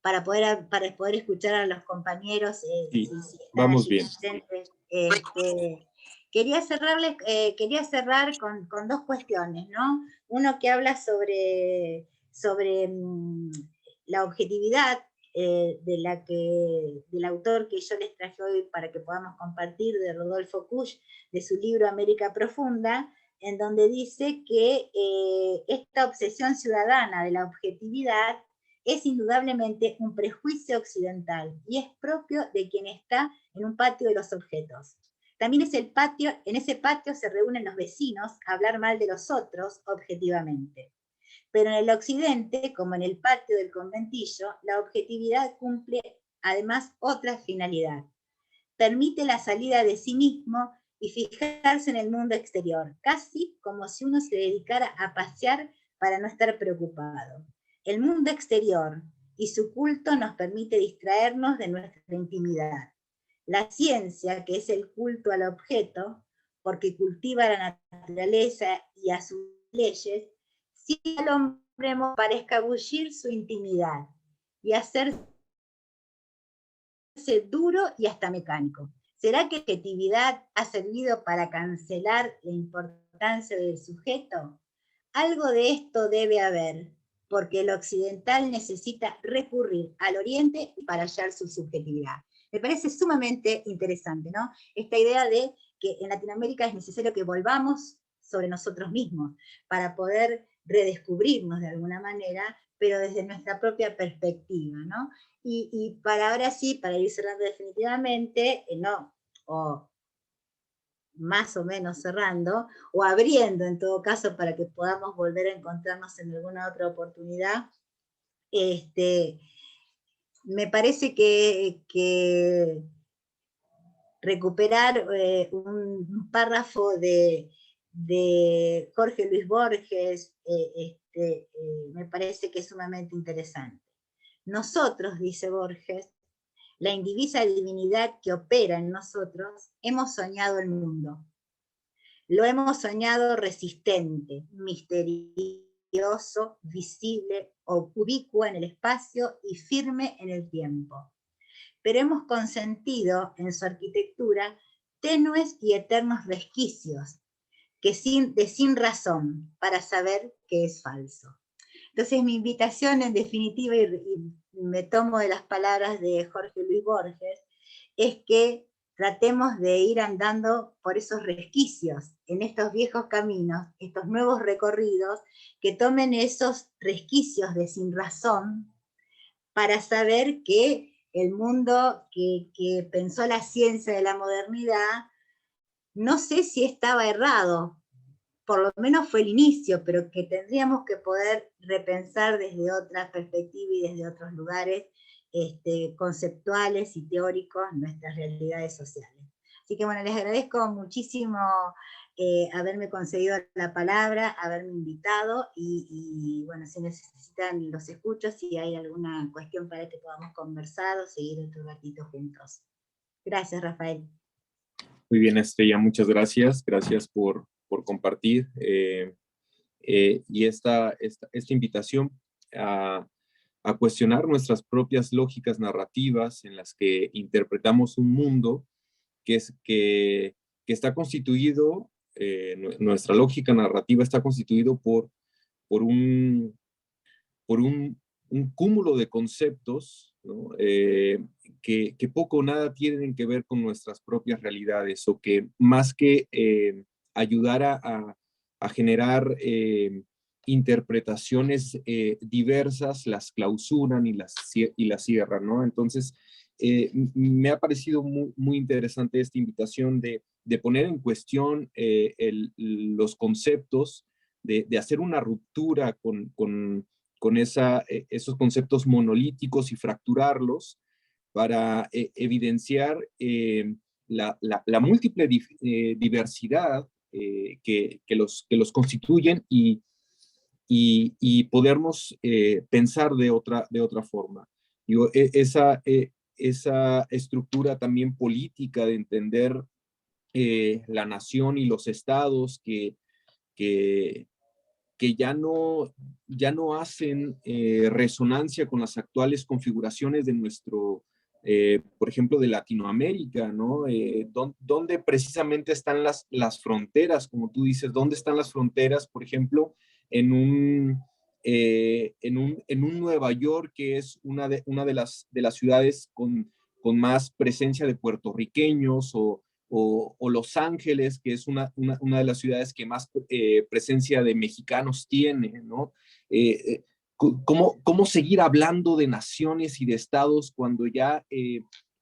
para poder escuchar a los compañeros Sí, si están vamos allí bien. presentes. Quería cerrar con dos cuestiones, ¿no? Uno que habla sobre la objetividad del autor que yo les traje hoy para que podamos compartir, de Rodolfo Kusch, de su libro América Profunda, en donde dice que esta obsesión ciudadana de la objetividad es indudablemente un prejuicio occidental y es propio de quien está en un patio de los objetos. También es el patio, en ese patio se reúnen los vecinos a hablar mal de los otros objetivamente. Pero en el occidente, como en el patio del conventillo, la objetividad cumple además otra finalidad. Permite la salida de sí mismo y fijarse en el mundo exterior, casi como si uno se dedicara a pasear para no estar preocupado. El mundo exterior y su culto nos permite distraernos de nuestra intimidad. La ciencia, que es el culto al objeto, porque cultiva la naturaleza y a sus leyes, sigue al hombre para escabullir su intimidad y hacerse duro y hasta mecánico. ¿Será que la objetividad ha servido para cancelar la importancia del sujeto? Algo de esto debe haber, porque el occidental necesita recurrir al oriente para hallar su subjetividad. Me parece sumamente interesante, ¿no? Esta idea de que en Latinoamérica es necesario que volvamos sobre nosotros mismos para poder redescubrirnos de alguna manera, pero desde nuestra propia perspectiva, ¿no? Y para ahora sí, para ir cerrando definitivamente, o más o menos cerrando, o abriendo en todo caso para que podamos volver a encontrarnos en alguna otra oportunidad, me parece que recuperar un párrafo de Jorge Luis Borges me parece que es sumamente interesante. Nosotros, dice Borges, la indivisa divinidad que opera en nosotros, hemos soñado el mundo. Lo hemos soñado resistente, misterioso, visible, ubicuo en el espacio y firme en el tiempo. Pero hemos consentido en su arquitectura tenues y eternos resquicios de sin razón para saber que es falso. Entonces mi invitación en definitiva, y me tomo de las palabras de Jorge Luis Borges, es que tratemos de ir andando por esos resquicios, en estos viejos caminos, estos nuevos recorridos, que tomen esos resquicios de sinrazón para saber que el mundo que pensó la ciencia de la modernidad, no sé si estaba errado, por lo menos fue el inicio, pero que tendríamos que poder repensar desde otra perspectiva y desde otros lugares conceptuales y teóricos nuestras realidades sociales. Así que bueno, les agradezco muchísimo haberme concedido la palabra, haberme invitado y bueno, si necesitan los escucho, si hay alguna cuestión para que podamos conversar o seguir otro ratito juntos. Gracias, Rafael. Muy bien, Estrella, muchas gracias. Gracias por compartir y esta invitación a cuestionar nuestras propias lógicas narrativas en las que interpretamos un mundo que está constituido, nuestra lógica narrativa está constituido por un cúmulo de conceptos, ¿no? Que poco o nada tienen que ver con nuestras propias realidades, o que más que ayudar a generar interpretaciones diversas, las clausuran y las cierran, ¿no? Entonces, me ha parecido muy interesante esta invitación de poner en cuestión los conceptos, de hacer una ruptura con esos conceptos monolíticos y fracturarlos para evidenciar la múltiple diversidad que los constituyen y podernos pensar de otra forma. Digo, esa estructura también política de entender la nación y los estados que ya no hacen resonancia con las actuales configuraciones de por ejemplo, de Latinoamérica, ¿no? ¿Dónde precisamente están las fronteras, como tú dices? ¿Dónde están las fronteras, por ejemplo, en un Nueva York, que es una de las ciudades con más presencia de puertorriqueños, o Los Ángeles, que es una de las ciudades que más presencia de mexicanos tiene, ¿no? ¿Cómo seguir hablando de naciones y de estados cuando ya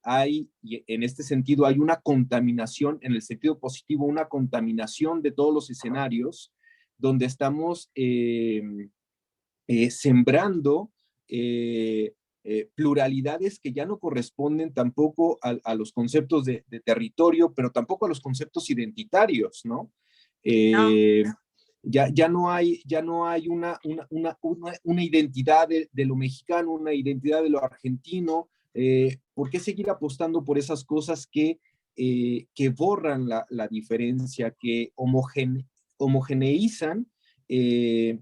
hay, y en este sentido, hay una contaminación, en el sentido positivo, una contaminación de todos los escenarios, donde estamos sembrando pluralidades que ya no corresponden tampoco a los conceptos de territorio, pero tampoco a los conceptos identitarios, ¿no? No, Eh, ya no hay una identidad de lo mexicano, una identidad de lo argentino. ¿Por qué seguir apostando por esas cosas que borran la diferencia, que homogeneizan y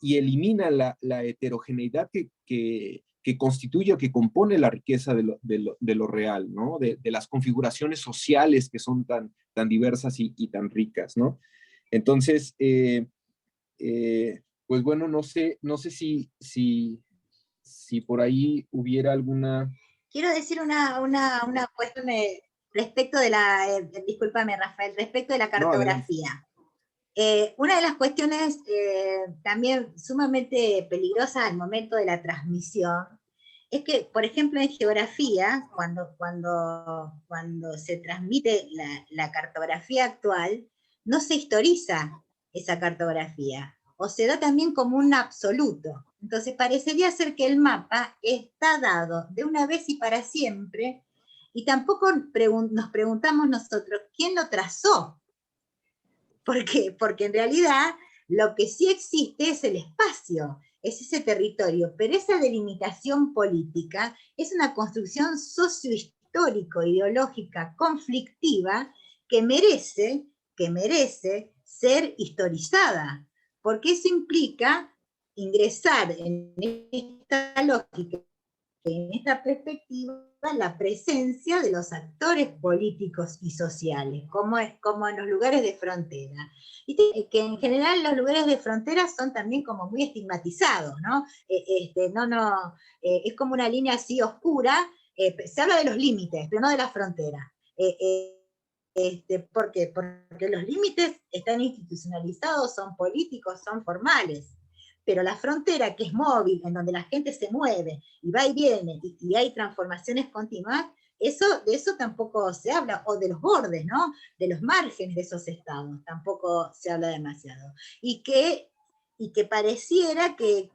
elimina la heterogeneidad que constituye o que compone la riqueza de lo real, ¿no? De las configuraciones sociales que son tan diversas y tan ricas, ¿no? Entonces, pues bueno, no sé si por ahí hubiera alguna... quiero decir una cuestión respecto de la, discúlpame Rafael, respecto de la No, adelante. cartografía. Una de las cuestiones también sumamente peligrosas al momento de la transmisión es que, por ejemplo, en geografía, cuando se transmite la cartografía actual, no se historiza esa cartografía, o se da también como un absoluto. Entonces, parecería ser que el mapa está dado de una vez y para siempre, y tampoco nos preguntamos nosotros quién lo trazó. Porque en realidad lo que sí existe es el espacio, es ese territorio, pero esa delimitación política es una construcción sociohistórico, ideológica, conflictiva, que merece ser historizada, porque eso implica ingresar en esta lógica, en esta perspectiva, la presencia de los actores políticos y sociales, como en los lugares de frontera. Y que en general los lugares de frontera son también como muy estigmatizados, ¿no? Es como una línea así oscura. Se habla de los límites, pero no de la frontera. ¿Por qué? Porque los límites están institucionalizados, son políticos, son formales. Pero la frontera, que es móvil, en donde la gente se mueve y va y viene y hay transformaciones continuas, de eso tampoco se habla, o de los bordes, ¿no? De los márgenes de esos estados, tampoco se habla demasiado. Y que pareciera que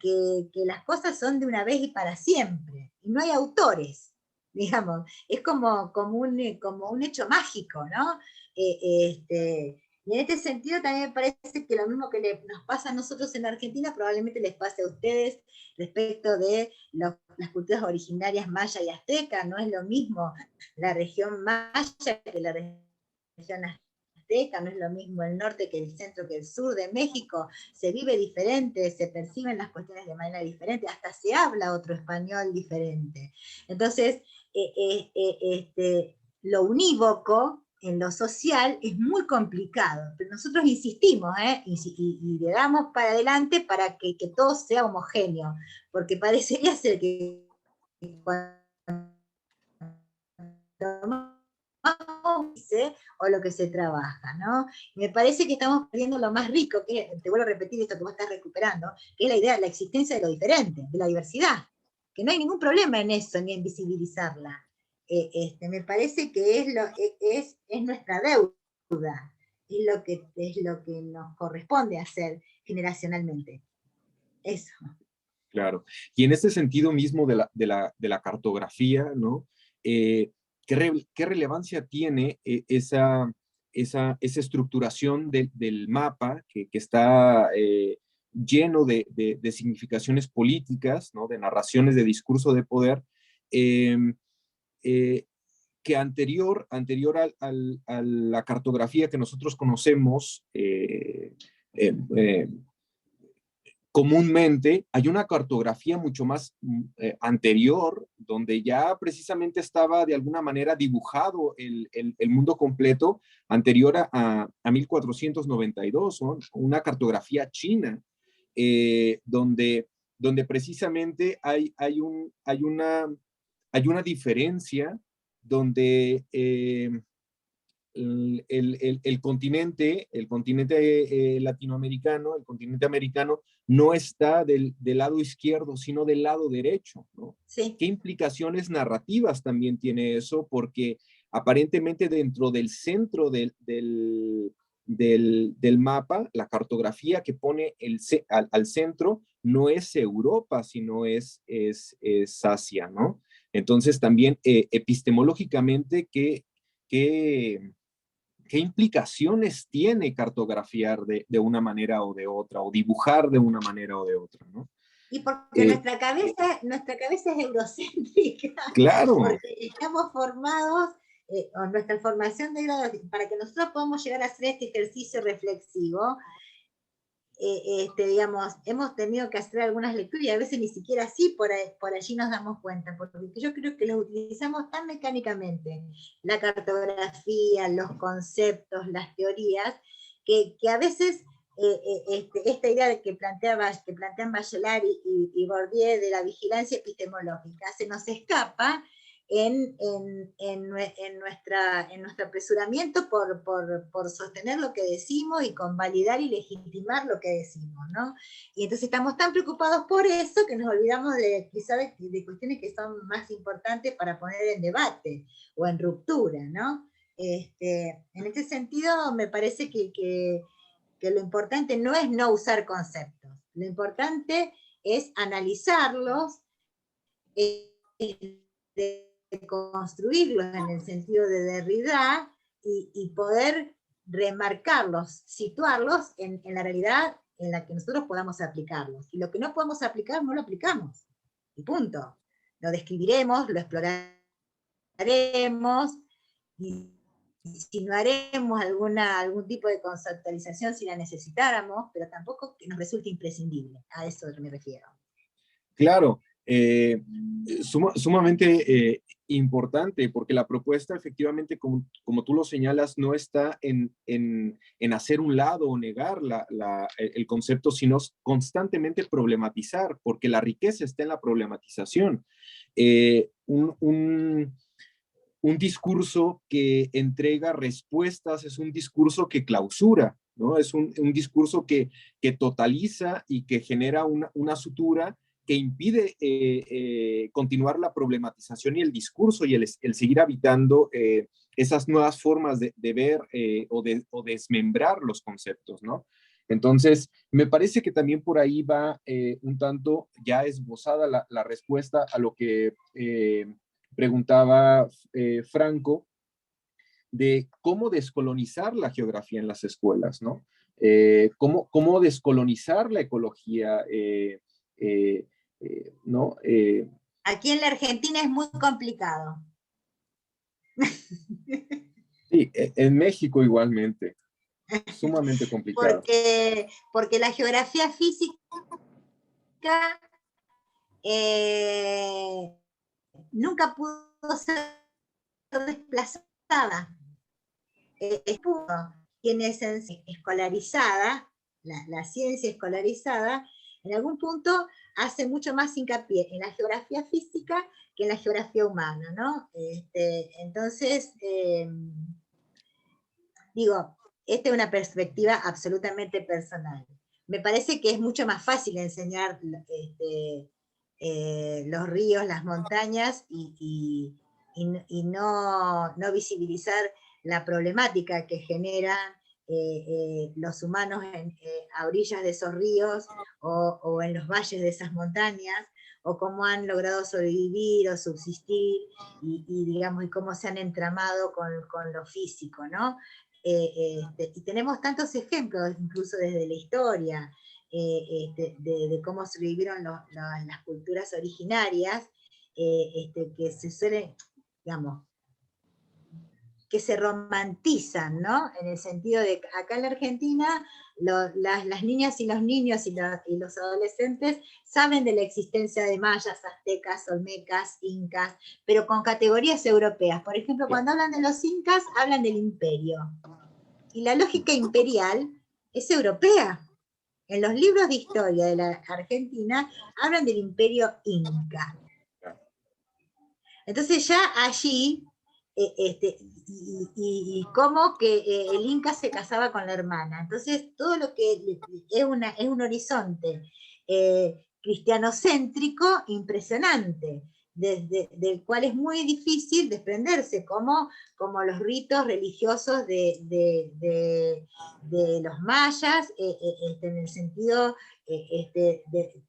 las cosas son de una vez y para siempre, y no hay autores, digamos, es como un hecho mágico, ¿no? Y en este sentido también me parece que lo mismo que nos pasa a nosotros en Argentina, probablemente les pase a ustedes respecto de las culturas originarias maya y azteca. No es lo mismo la región maya que la región azteca, no es lo mismo el norte que el centro que el sur de México. Se vive diferente, se perciben las cuestiones de manera diferente, hasta se habla otro español diferente. Entonces, lo unívoco en lo social es muy complicado, pero nosotros insistimos, y le damos para adelante para que todo sea homogéneo, porque parecería ser que cuando o lo que se trabaja, ¿no? Y me parece que estamos perdiendo lo más rico, que te vuelvo a repetir esto que vos estás recuperando, que es la idea de la existencia de lo diferente, de la diversidad, que no hay ningún problema en eso, ni en visibilizarla. Me parece que es nuestra deuda, es lo que nos corresponde hacer generacionalmente. Eso. Claro. Y en este sentido mismo de la cartografía, ¿no? ¿Qué relevancia tiene esa estructuración del mapa que está lleno de significaciones políticas, ¿no? De narraciones de discurso de poder, eh, eh, que anterior a la cartografía que nosotros conocemos, eh, comúnmente hay una cartografía mucho más anterior, donde ya precisamente estaba de alguna manera dibujado el mundo completo, anterior a 1492, ¿no? Una cartografía china, donde precisamente hay una diferencia donde el continente latinoamericano, el continente americano, no está del lado izquierdo, sino del lado derecho, ¿no? Sí. ¿Qué implicaciones narrativas también tiene eso? Porque aparentemente dentro del centro del mapa, la cartografía que pone al centro no es Europa, sino es Asia, ¿no? Entonces también epistemológicamente, ¿qué implicaciones tiene cartografiar de una manera o de otra, o dibujar de una manera o de otra, ¿no? Y porque nuestra cabeza es eurocéntrica, Claro. porque estamos formados, o nuestra formación de grado, para que nosotros podamos llegar a hacer este ejercicio reflexivo, digamos, hemos tenido que hacer algunas lecturas y a veces ni siquiera así por allí nos damos cuenta, porque yo creo que los utilizamos tan mecánicamente, la cartografía, los conceptos, las teorías, que a veces esta idea que plantean Bachelard y Bourdieu de la vigilancia epistemológica se nos escapa en nuestro apresuramiento por sostener lo que decimos y convalidar y legitimar lo que decimos, ¿no? Y entonces estamos tan preocupados por eso que nos olvidamos quizás de cuestiones que son más importantes para poner en debate o en ruptura, ¿no? En este sentido, me parece que lo importante no es no usar conceptos, lo importante es analizarlos, construirlos en el sentido de Derrida y poder remarcarlos, situarlos en la realidad en la que nosotros podamos aplicarlos. Y lo que no podemos aplicar, no lo aplicamos. Y punto. Lo describiremos, lo exploraremos, y si no haremos algún tipo de conceptualización si la necesitáramos, pero tampoco que nos resulte imprescindible. A eso me refiero. Claro, sumamente importante, porque la propuesta efectivamente, como tú lo señalas, no está en hacer un lado o negar el concepto, sino constantemente problematizar, porque la riqueza está en la problematización. Un discurso que entrega respuestas es un discurso que clausura, ¿no? Es un discurso que totaliza y que genera una sutura que impide continuar la problematización y el discurso y el seguir habitando esas nuevas formas de ver o desmembrar los conceptos, ¿no? Entonces, me parece que también por ahí va un tanto ya esbozada la respuesta a lo que preguntaba Franco, de cómo descolonizar la geografía en las escuelas, ¿no? Cómo descolonizar la ecología, ¿no? Aquí en la Argentina es muy complicado. Sí, en México igualmente, sumamente complicado. Porque la geografía física nunca pudo ser desplazada. Tiene esencia escolarizada, la ciencia escolarizada, en algún punto hace mucho más hincapié en la geografía física que en la geografía humana, ¿no? Entonces, digo, esta es una perspectiva absolutamente personal. Me parece que es mucho más fácil enseñar los ríos, las montañas y no visibilizar la problemática que generan los humanos a orillas de esos ríos o en los valles de esas montañas, o cómo han logrado sobrevivir o subsistir y digamos, y cómo se han entramado con lo físico, ¿no? Y tenemos tantos ejemplos, incluso desde la historia, de cómo sobrevivieron las culturas originarias, que se suelen, digamos, que se romantizan, ¿no? En el sentido de que acá en la Argentina las niñas y los niños y los adolescentes saben de la existencia de mayas, aztecas, olmecas, incas, pero con categorías europeas. Por ejemplo, cuando hablan de los incas, hablan del imperio. Y la lógica imperial es europea. En los libros de historia de la Argentina hablan del imperio inca. Entonces ya allí, y cómo que el Inca se casaba con la hermana. Entonces todo lo que es un horizonte cristianocéntrico impresionante, del cual es muy difícil desprenderse, como los ritos religiosos de los mayas, en el sentido que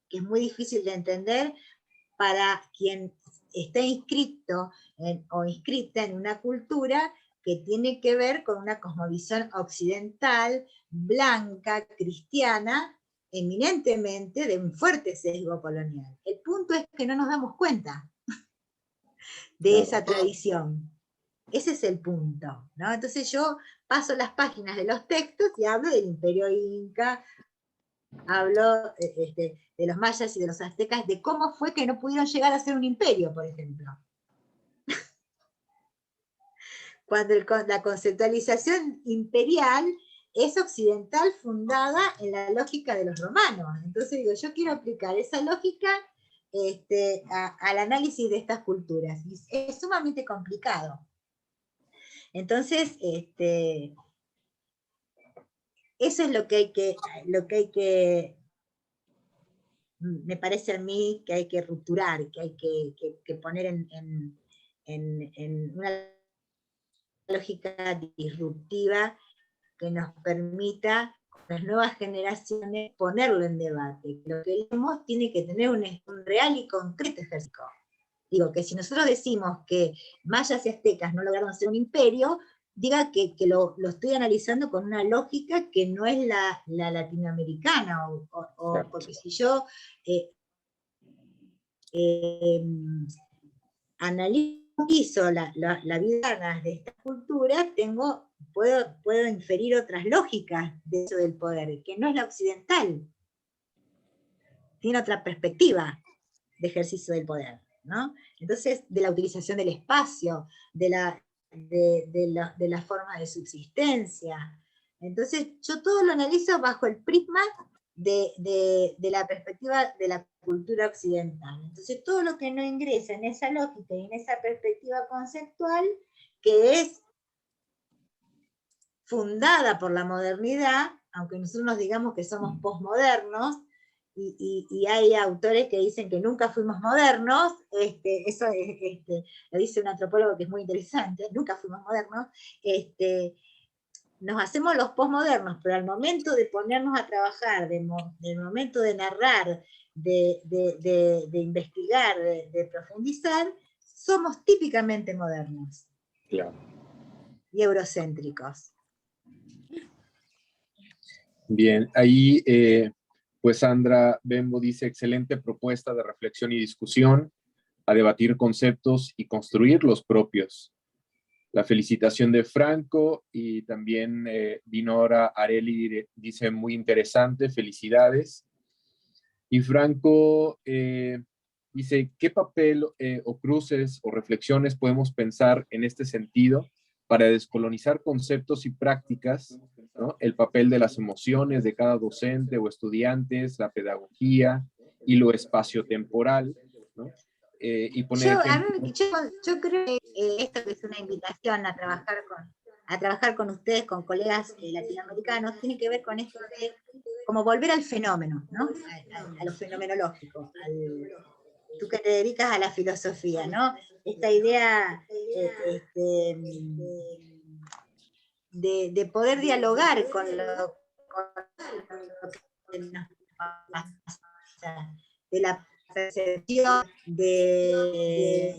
es muy difícil de entender para quien está inscrito o inscrita en una cultura que tiene que ver con una cosmovisión occidental, blanca, cristiana, eminentemente de un fuerte sesgo colonial. El punto es que no nos damos cuenta de esa tradición. Ese es el punto, ¿no? Entonces yo paso las páginas de los textos y hablo del imperio inca, hablo de los mayas y de los aztecas, de cómo fue que no pudieron llegar a ser un imperio, por ejemplo. Cuando la conceptualización imperial es occidental fundada en la lógica de los romanos. Entonces digo, yo quiero aplicar esa lógica al análisis de estas culturas. Y es sumamente complicado. Entonces, eso es lo que hay que me parece a mí que hay que rupturar, que hay que poner en una lógica disruptiva que nos permita con las nuevas generaciones ponerlo en debate. Lo que leemos tiene que tener un real y concreto ejercicio. Digo, que si nosotros decimos que mayas y aztecas no lograron ser un imperio, diga que lo estoy analizando con una lógica que no es la latinoamericana, porque si yo analizo la vida de estas culturas, puedo inferir otras lógicas de eso del poder, que no es la occidental, tiene otra perspectiva de ejercicio del poder, ¿no? Entonces, de la utilización del espacio, de la forma de subsistencia. Entonces, yo todo lo analizo bajo el prisma de la perspectiva de la cultura occidental. Entonces, todo lo que no ingresa en esa lógica y en esa perspectiva conceptual, que es fundada por la modernidad, aunque nosotros nos digamos que somos posmodernos, y hay autores que dicen que nunca fuimos modernos, eso lo dice un antropólogo que es muy interesante, nunca fuimos modernos, nos hacemos los posmodernos, pero al momento de ponernos a trabajar, del momento de narrar, de investigar, de profundizar, somos típicamente modernos. Claro. Y eurocéntricos. Bien, ahí pues Sandra Bembo dice, excelente propuesta de reflexión y discusión, a debatir conceptos y construir los propios. La felicitación de Franco, y también Dinora Areli dice muy interesante, felicidades. Y Franco dice, ¿qué papel o cruces o reflexiones podemos pensar en este sentido para descolonizar conceptos y prácticas, ¿no? El papel de las emociones de cada docente o estudiantes, la pedagogía y lo espaciotemporal, ¿no? Y poner yo creo que esto que es una invitación a trabajar con ustedes, con colegas latinoamericanos, tiene que ver con esto de como volver al fenómeno, ¿no? A lo fenomenológico, tú que te dedicas a la filosofía, ¿no? Esta idea de poder dialogar con lo que nos pasa, de la percepción de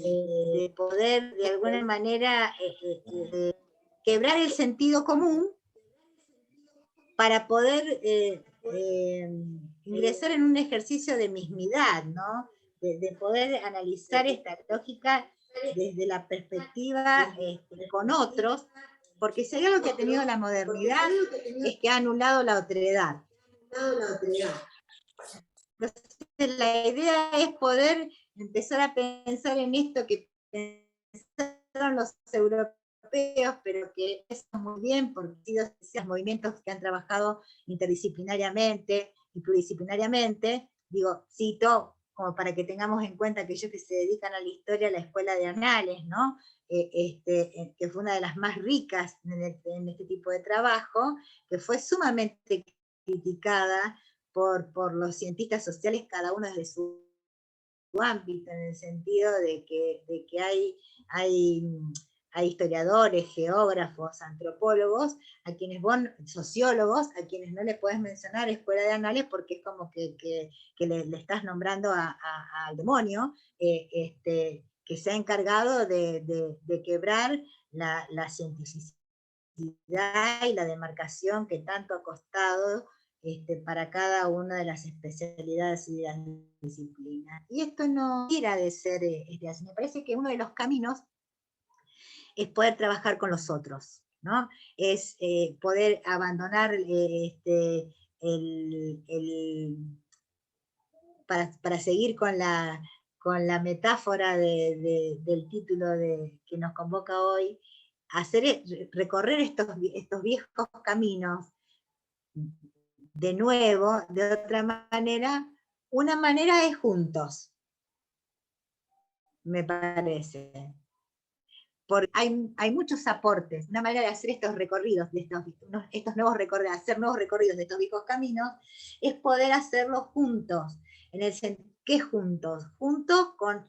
poder de alguna manera quebrar el sentido común para poder ingresar en un ejercicio de mismidad, ¿no? De poder analizar esta lógica desde la perspectiva con otros, porque si hay algo que ha tenido la modernidad es que ha anulado la otredad. Entonces, la idea es poder empezar a pensar en esto que pensaron los europeos, pero que es muy bien, porque han sido movimientos que han trabajado interdisciplinariamente y pluridisciplinariamente. Digo, cito como para que tengamos en cuenta aquellos que se dedican a la historia, la Escuela de Annales, ¿no? Que fue una de las más ricas en este tipo de trabajo, que fue sumamente criticada por los cientistas sociales, cada uno desde su ámbito, en el sentido de que hay historiadores, geógrafos, antropólogos, a quienes sociólogos, a quienes no le puedes mencionar Escuela de Annales porque es como que le estás nombrando al demonio, que se ha encargado de quebrar la cientificidad y la demarcación que tanto ha costado para cada una de las especialidades y de las disciplinas. Y esto no quiera de ser así. Me parece que uno de los caminos es poder trabajar con los otros, ¿no? Es poder abandonar para seguir con la metáfora del título que nos convoca hoy, recorrer estos viejos caminos de nuevo, de otra manera. Una manera es juntos, me parece. Porque hay muchos aportes. Una manera de hacer estos recorridos, estos nuevos recorridos, hacer nuevos recorridos de estos viejos caminos, es poder hacerlos juntos. ¿Qué juntos? Juntos con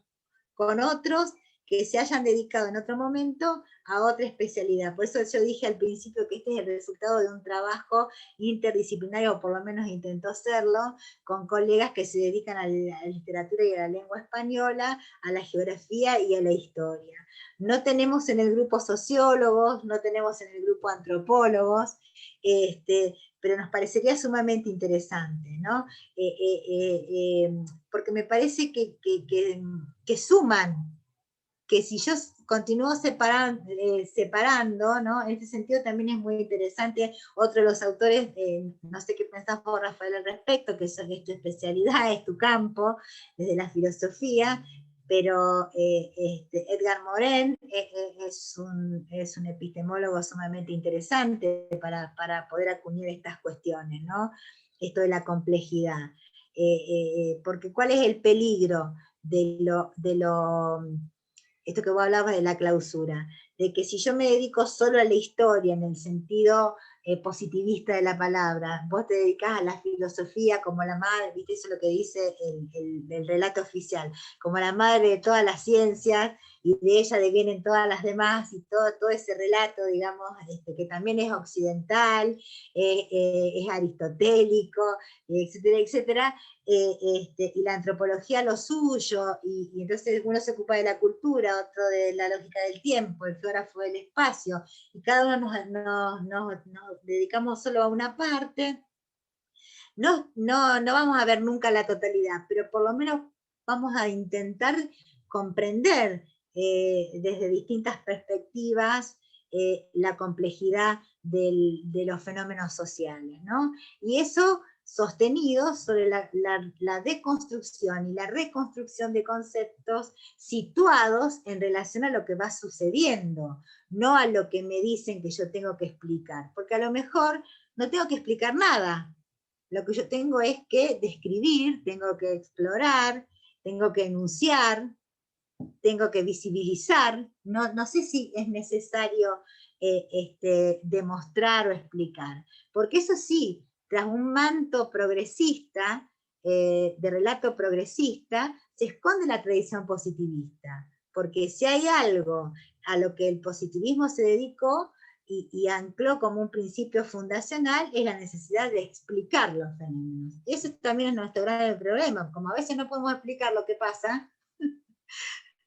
otros que se hayan dedicado en otro momento a otra especialidad. Por eso yo dije al principio que este es el resultado de un trabajo interdisciplinario, o por lo menos intentó serlo, con colegas que se dedican a la literatura y a la lengua española, a la geografía y a la historia. No tenemos en el grupo sociólogos, no tenemos en el grupo antropólogos, pero nos parecería sumamente interesante, ¿no? Porque me parece que suman, que si yo continúo separando, ¿no? En este sentido también es muy interesante. Otro de los autores, no sé qué pensás vos, Rafael, al respecto, que es tu especialidad, es tu campo, desde la filosofía, pero Edgar Morin es un epistemólogo sumamente interesante para poder acuñar estas cuestiones, ¿no? Esto de la complejidad. Porque ¿cuál es el peligro esto que vos hablabas de la clausura? De que si yo me dedico solo a la historia en el sentido positivista de la palabra, vos te dedicás a la filosofía como la madre, ¿viste? Eso es lo que dice el relato oficial, como la madre de todas las ciencias, y de ella devienen todas las demás, y todo ese relato, digamos, que también es occidental, es aristotélico, etcétera, etcétera. Y la antropología lo suyo, y entonces uno se ocupa de la cultura, otro de la lógica del tiempo, el geógrafo del espacio, y cada uno nos dedicamos solo a una parte. No vamos a ver nunca la totalidad, pero por lo menos vamos a intentar comprender desde distintas perspectivas la complejidad de los fenómenos sociales, ¿no? Y eso sostenido sobre la deconstrucción y la reconstrucción de conceptos situados en relación a lo que va sucediendo, no a lo que me dicen que yo tengo que explicar, porque a lo mejor no tengo que explicar nada. Lo que yo tengo es que describir, tengo que explorar, tengo que enunciar, tengo que visibilizar. No sé si es necesario demostrar o explicar, porque eso sí, tras un manto progresista, de relato progresista, se esconde la tradición positivista, porque si hay algo a lo que el positivismo se dedicó y ancló como un principio fundacional, es la necesidad de explicar los fenómenos. Y eso también es nuestro gran problema, como a veces no podemos explicar lo que pasa,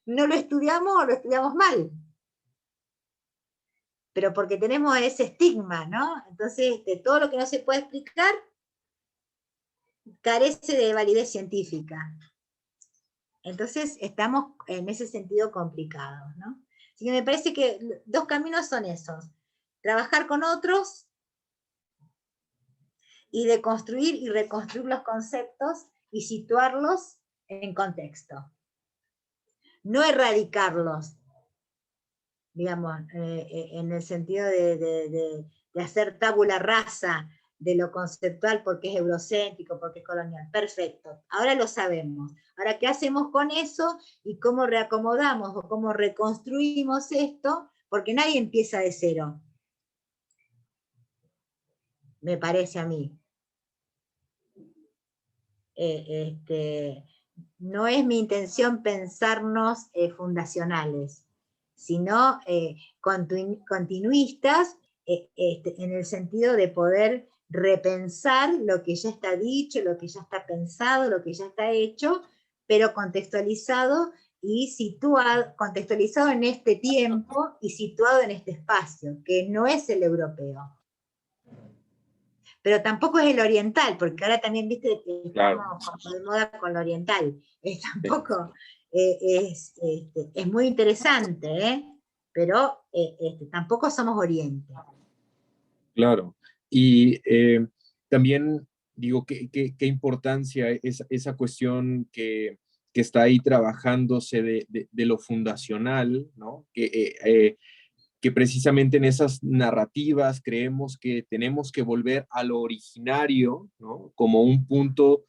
no lo estudiamos o lo estudiamos mal, pero porque tenemos ese estigma, ¿no? Entonces, de todo lo que no se puede explicar, carece de validez científica. Entonces estamos en ese sentido complicados, ¿no? Así que me parece que 2 caminos son esos: trabajar con otros y deconstruir y reconstruir los conceptos y situarlos en contexto. No erradicarlos, digamos, en el sentido de hacer tabula rasa de lo conceptual porque es eurocéntrico, porque es colonial. Perfecto, ahora lo sabemos. Ahora, ¿qué hacemos con eso y cómo reacomodamos o cómo reconstruimos esto? Porque nadie empieza de cero, me parece a mí. No es mi intención pensarnos fundacionales, sino continuistas, en el sentido de poder repensar lo que ya está dicho, lo que ya está pensado, lo que ya está hecho, pero contextualizado y situado, contextualizado en este tiempo y situado en este espacio, que no es el europeo. Pero tampoco es el oriental, porque ahora también, viste, estamos como de moda con lo oriental. Tampoco es muy interesante, pero tampoco somos oriente. Claro. Y también digo, qué importancia es esa cuestión que está ahí trabajándose de lo fundacional, ¿no? Que precisamente en esas narrativas creemos que tenemos que volver a lo originario, ¿no? Como un punto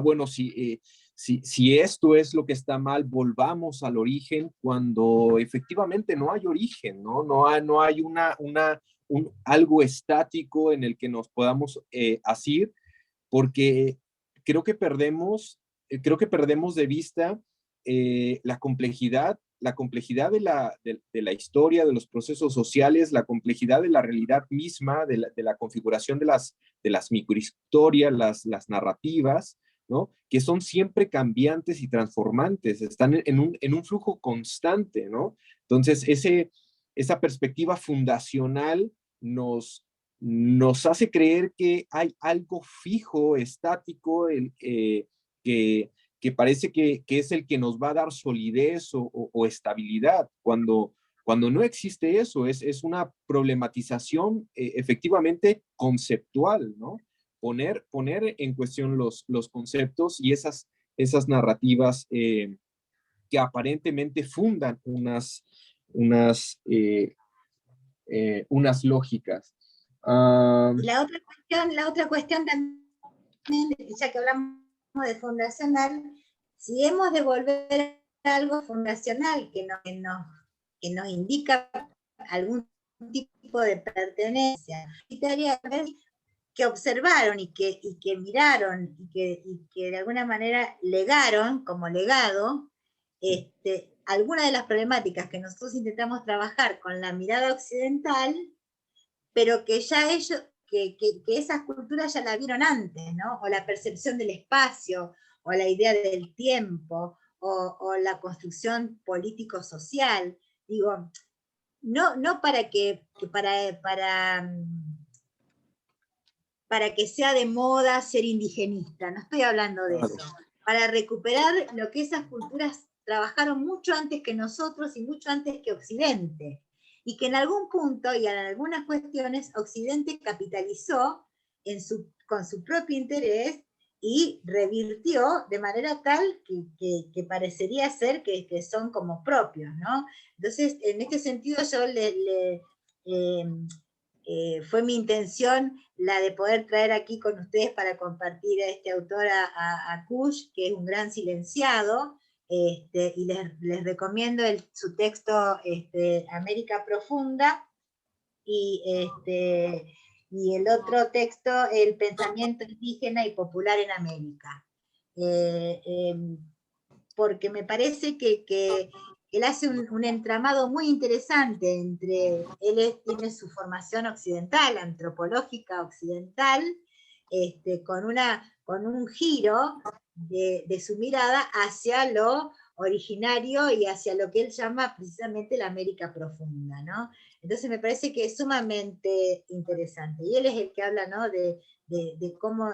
bueno, si esto es lo que está mal, volvamos al origen cuando efectivamente no hay origen, ¿no? No hay algo estático en el que nos podamos asir, porque creo que perdemos, creo que perdemos de vista la complejidad de la historia, de los procesos sociales, la complejidad de la realidad misma, de la configuración de las microhistorias, las narrativas, ¿no? Que son siempre cambiantes y transformantes, están en un flujo constante, ¿no? Entonces, esa perspectiva fundacional nos hace creer que hay algo fijo, estático, que parece que es el que nos va a dar solidez o estabilidad, cuando no existe eso, es una problematización efectivamente conceptual, ¿no? Poner en cuestión los conceptos y esas narrativas que aparentemente fundan unas lógicas. Y la otra cuestión también, ya que hablamos de fundacional, si hemos de volver a algo fundacional que nos indica algún tipo de pertenencia, que observaron y que miraron y que de alguna manera legaron como legado algunas de las problemáticas que nosotros intentamos trabajar con la mirada occidental, pero que ya ellos, que esas culturas ya la vieron antes, ¿no? O la percepción del espacio, o la idea del tiempo, o la construcción político-social. Digo, no para para que sea de moda ser indigenista, no estoy hablando de eso, para recuperar lo que esas culturas trabajaron mucho antes que nosotros y mucho antes que Occidente, y que en algún punto y en algunas cuestiones Occidente capitalizó con su propio interés y revirtió de manera tal que parecería ser que son como propios, ¿no? Entonces, en este sentido yo fue mi intención la de poder traer aquí con ustedes para compartir a este autor, a Kush, que es un gran silenciado, y les recomiendo su texto América Profunda, y el otro texto, El pensamiento indígena y popular en América. Porque me parece que él hace un entramado muy interesante él tiene su formación occidental, antropológica occidental, con un giro de su mirada hacia lo originario y hacia lo que él llama precisamente la América profunda, ¿no? Entonces me parece que es sumamente interesante. Y él es el que habla, ¿no?, de cómo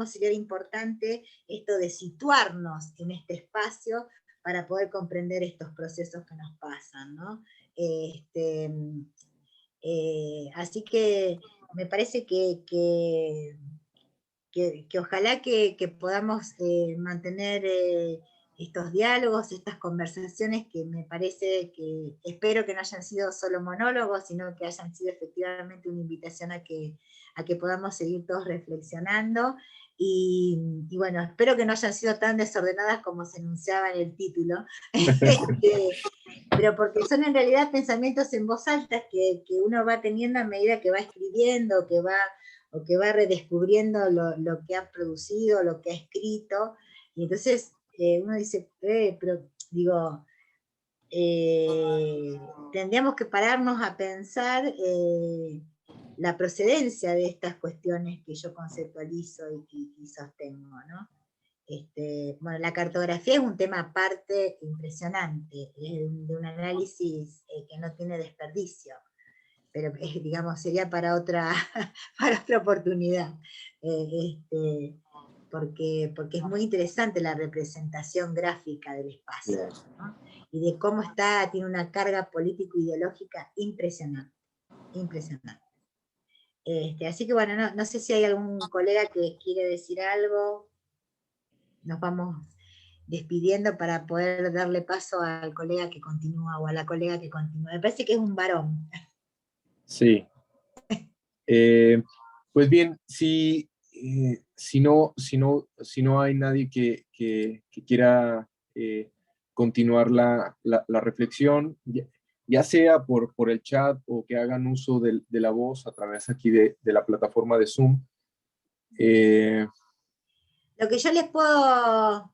sería importante esto de situarnos en este espacio para poder comprender estos procesos que nos pasan, ¿no? Este, así que me parece que ojalá que podamos mantener estos diálogos, estas conversaciones que me parece que, espero que no hayan sido solo monólogos, sino que hayan sido efectivamente una invitación a que podamos seguir todos reflexionando. Y bueno, espero que no hayan sido tan desordenadas como se anunciaba en el título, pero porque son en realidad pensamientos en voz alta que uno va teniendo a medida que va escribiendo, o que va redescubriendo lo que ha producido, lo que ha escrito, y entonces uno dice, pero digo, tendríamos que pararnos a pensar la procedencia de estas cuestiones que yo conceptualizo y sostengo, ¿no? Bueno, la cartografía es un tema aparte impresionante, de un análisis que no tiene desperdicio, pero digamos, sería para otra, para otra oportunidad, porque es muy interesante la representación gráfica del espacio, ¿no? Y de cómo tiene una carga político-ideológica impresionante, impresionante. Así que bueno, no sé si hay algún colega que quiere decir algo. Nos vamos despidiendo para poder darle paso al colega que continúa o a la colega que continúa. Me parece que es un varón. Sí. Pues bien, si no hay nadie que quiera continuar la reflexión, ya sea por el chat o que hagan uso de la voz a través aquí de la plataforma de Zoom. Lo que yo les puedo...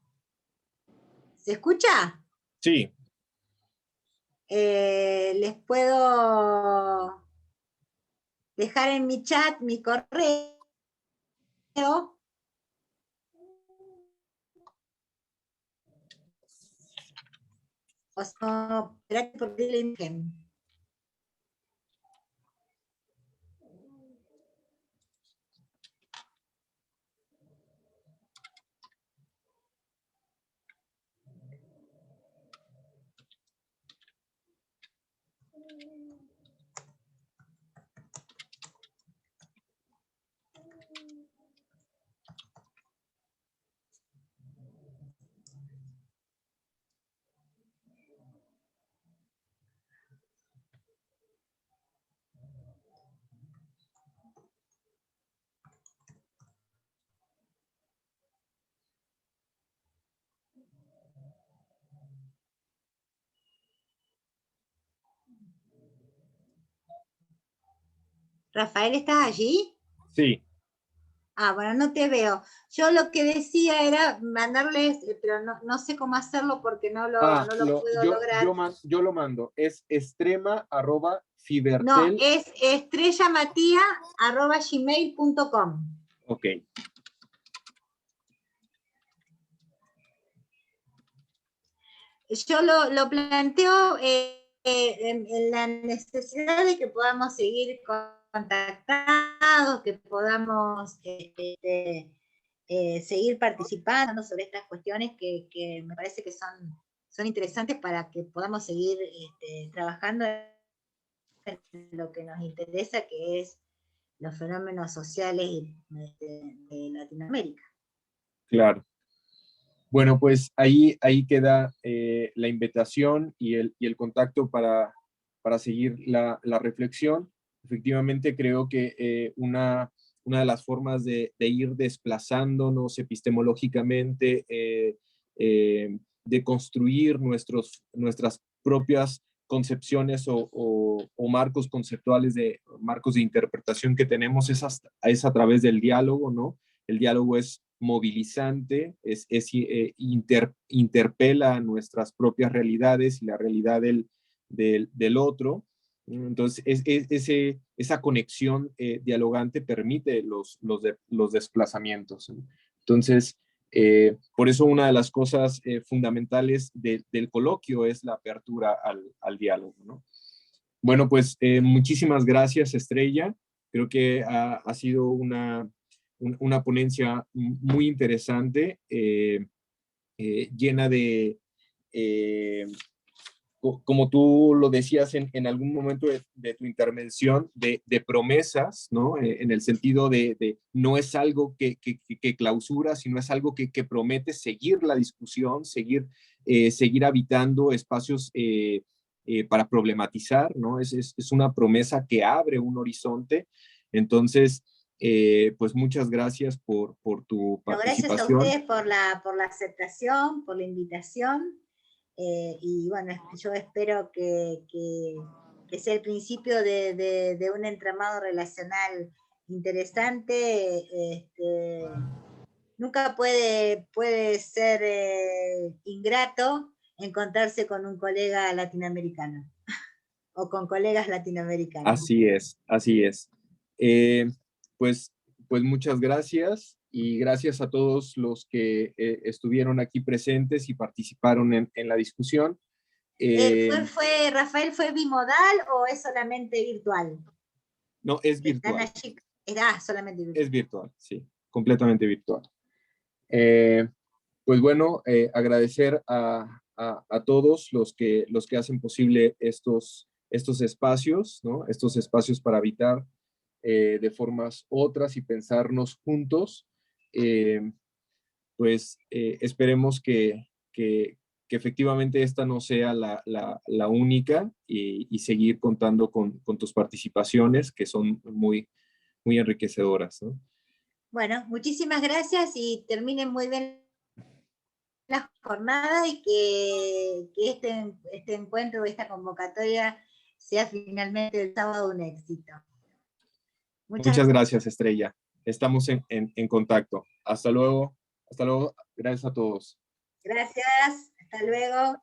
¿Se escucha? Sí. Les puedo dejar en mi chat mi correo. O sea, espérate porque la imagen. Rafael, ¿estás allí? Sí. Ah, bueno, no te veo. Yo lo que decía era mandarles, pero no sé cómo hacerlo porque no lo puedo lograr. Yo lo mando. Es extrema@fibertel. No, es estrellamatia@gmail.com. Ok. Yo lo planteo en la necesidad de que podamos seguir contactados, que podamos seguir participando sobre estas cuestiones que me parece que son interesantes para que podamos seguir trabajando en lo que nos interesa, que es los fenómenos sociales de Latinoamérica. Claro. Bueno, pues ahí queda la invitación y el contacto para seguir la reflexión. Efectivamente, creo que una de las formas de ir desplazándonos epistemológicamente, de construir nuestras propias concepciones o marcos conceptuales, marcos de interpretación que tenemos es a través del diálogo, ¿no? El diálogo es movilizante, interpela nuestras propias realidades y la realidad del otro. Entonces, esa conexión dialogante permite los desplazamientos. Entonces, por eso una de las cosas fundamentales del coloquio es la apertura al diálogo, ¿no? Bueno, pues muchísimas gracias, Estrella. Creo que ha sido una ponencia muy interesante, llena de, eh, como tú lo decías en algún momento de tu intervención, de promesas, ¿no? En el sentido de no es algo que clausura, sino es algo que promete seguir la discusión, seguir habitando espacios para problematizar, ¿no? Es una promesa que abre un horizonte. Entonces, pues muchas gracias por tu Bueno, gracias a participación. ustedes por la aceptación, por la invitación. Y bueno, yo espero que sea el principio de un entramado relacional interesante. Nunca puede ser ingrato encontrarse con un colega latinoamericano o con colegas latinoamericanos. Así es, así es. Eh, pues, pues muchas gracias y gracias a todos los que estuvieron aquí presentes y participaron en la discusión. Rafael, fue bimodal o es solamente virtual? No, es Están virtual. allí, solamente virtual. Es virtual, sí, completamente virtual. Eh, pues bueno, agradecer a todos los que hacen posible estos espacios, ¿no? Estos espacios para habitar de formas otras y pensarnos juntos. Eh, pues esperemos que efectivamente esta no sea la única y seguir contando con tus participaciones que son muy enriquecedoras, ¿no? Bueno, muchísimas gracias y terminen muy bien la jornada y que este encuentro, esta convocatoria sea finalmente el sábado un éxito. Muchas gracias, Estrella. Estamos en contacto. Hasta luego. Hasta luego. Gracias a todos. Gracias. Hasta luego.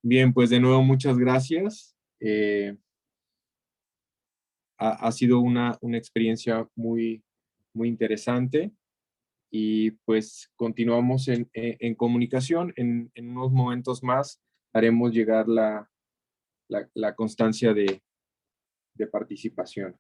Bien, pues de nuevo muchas gracias. Ha sido una experiencia muy interesante y pues continuamos en comunicación. En unos momentos más haremos llegar la constancia de participación.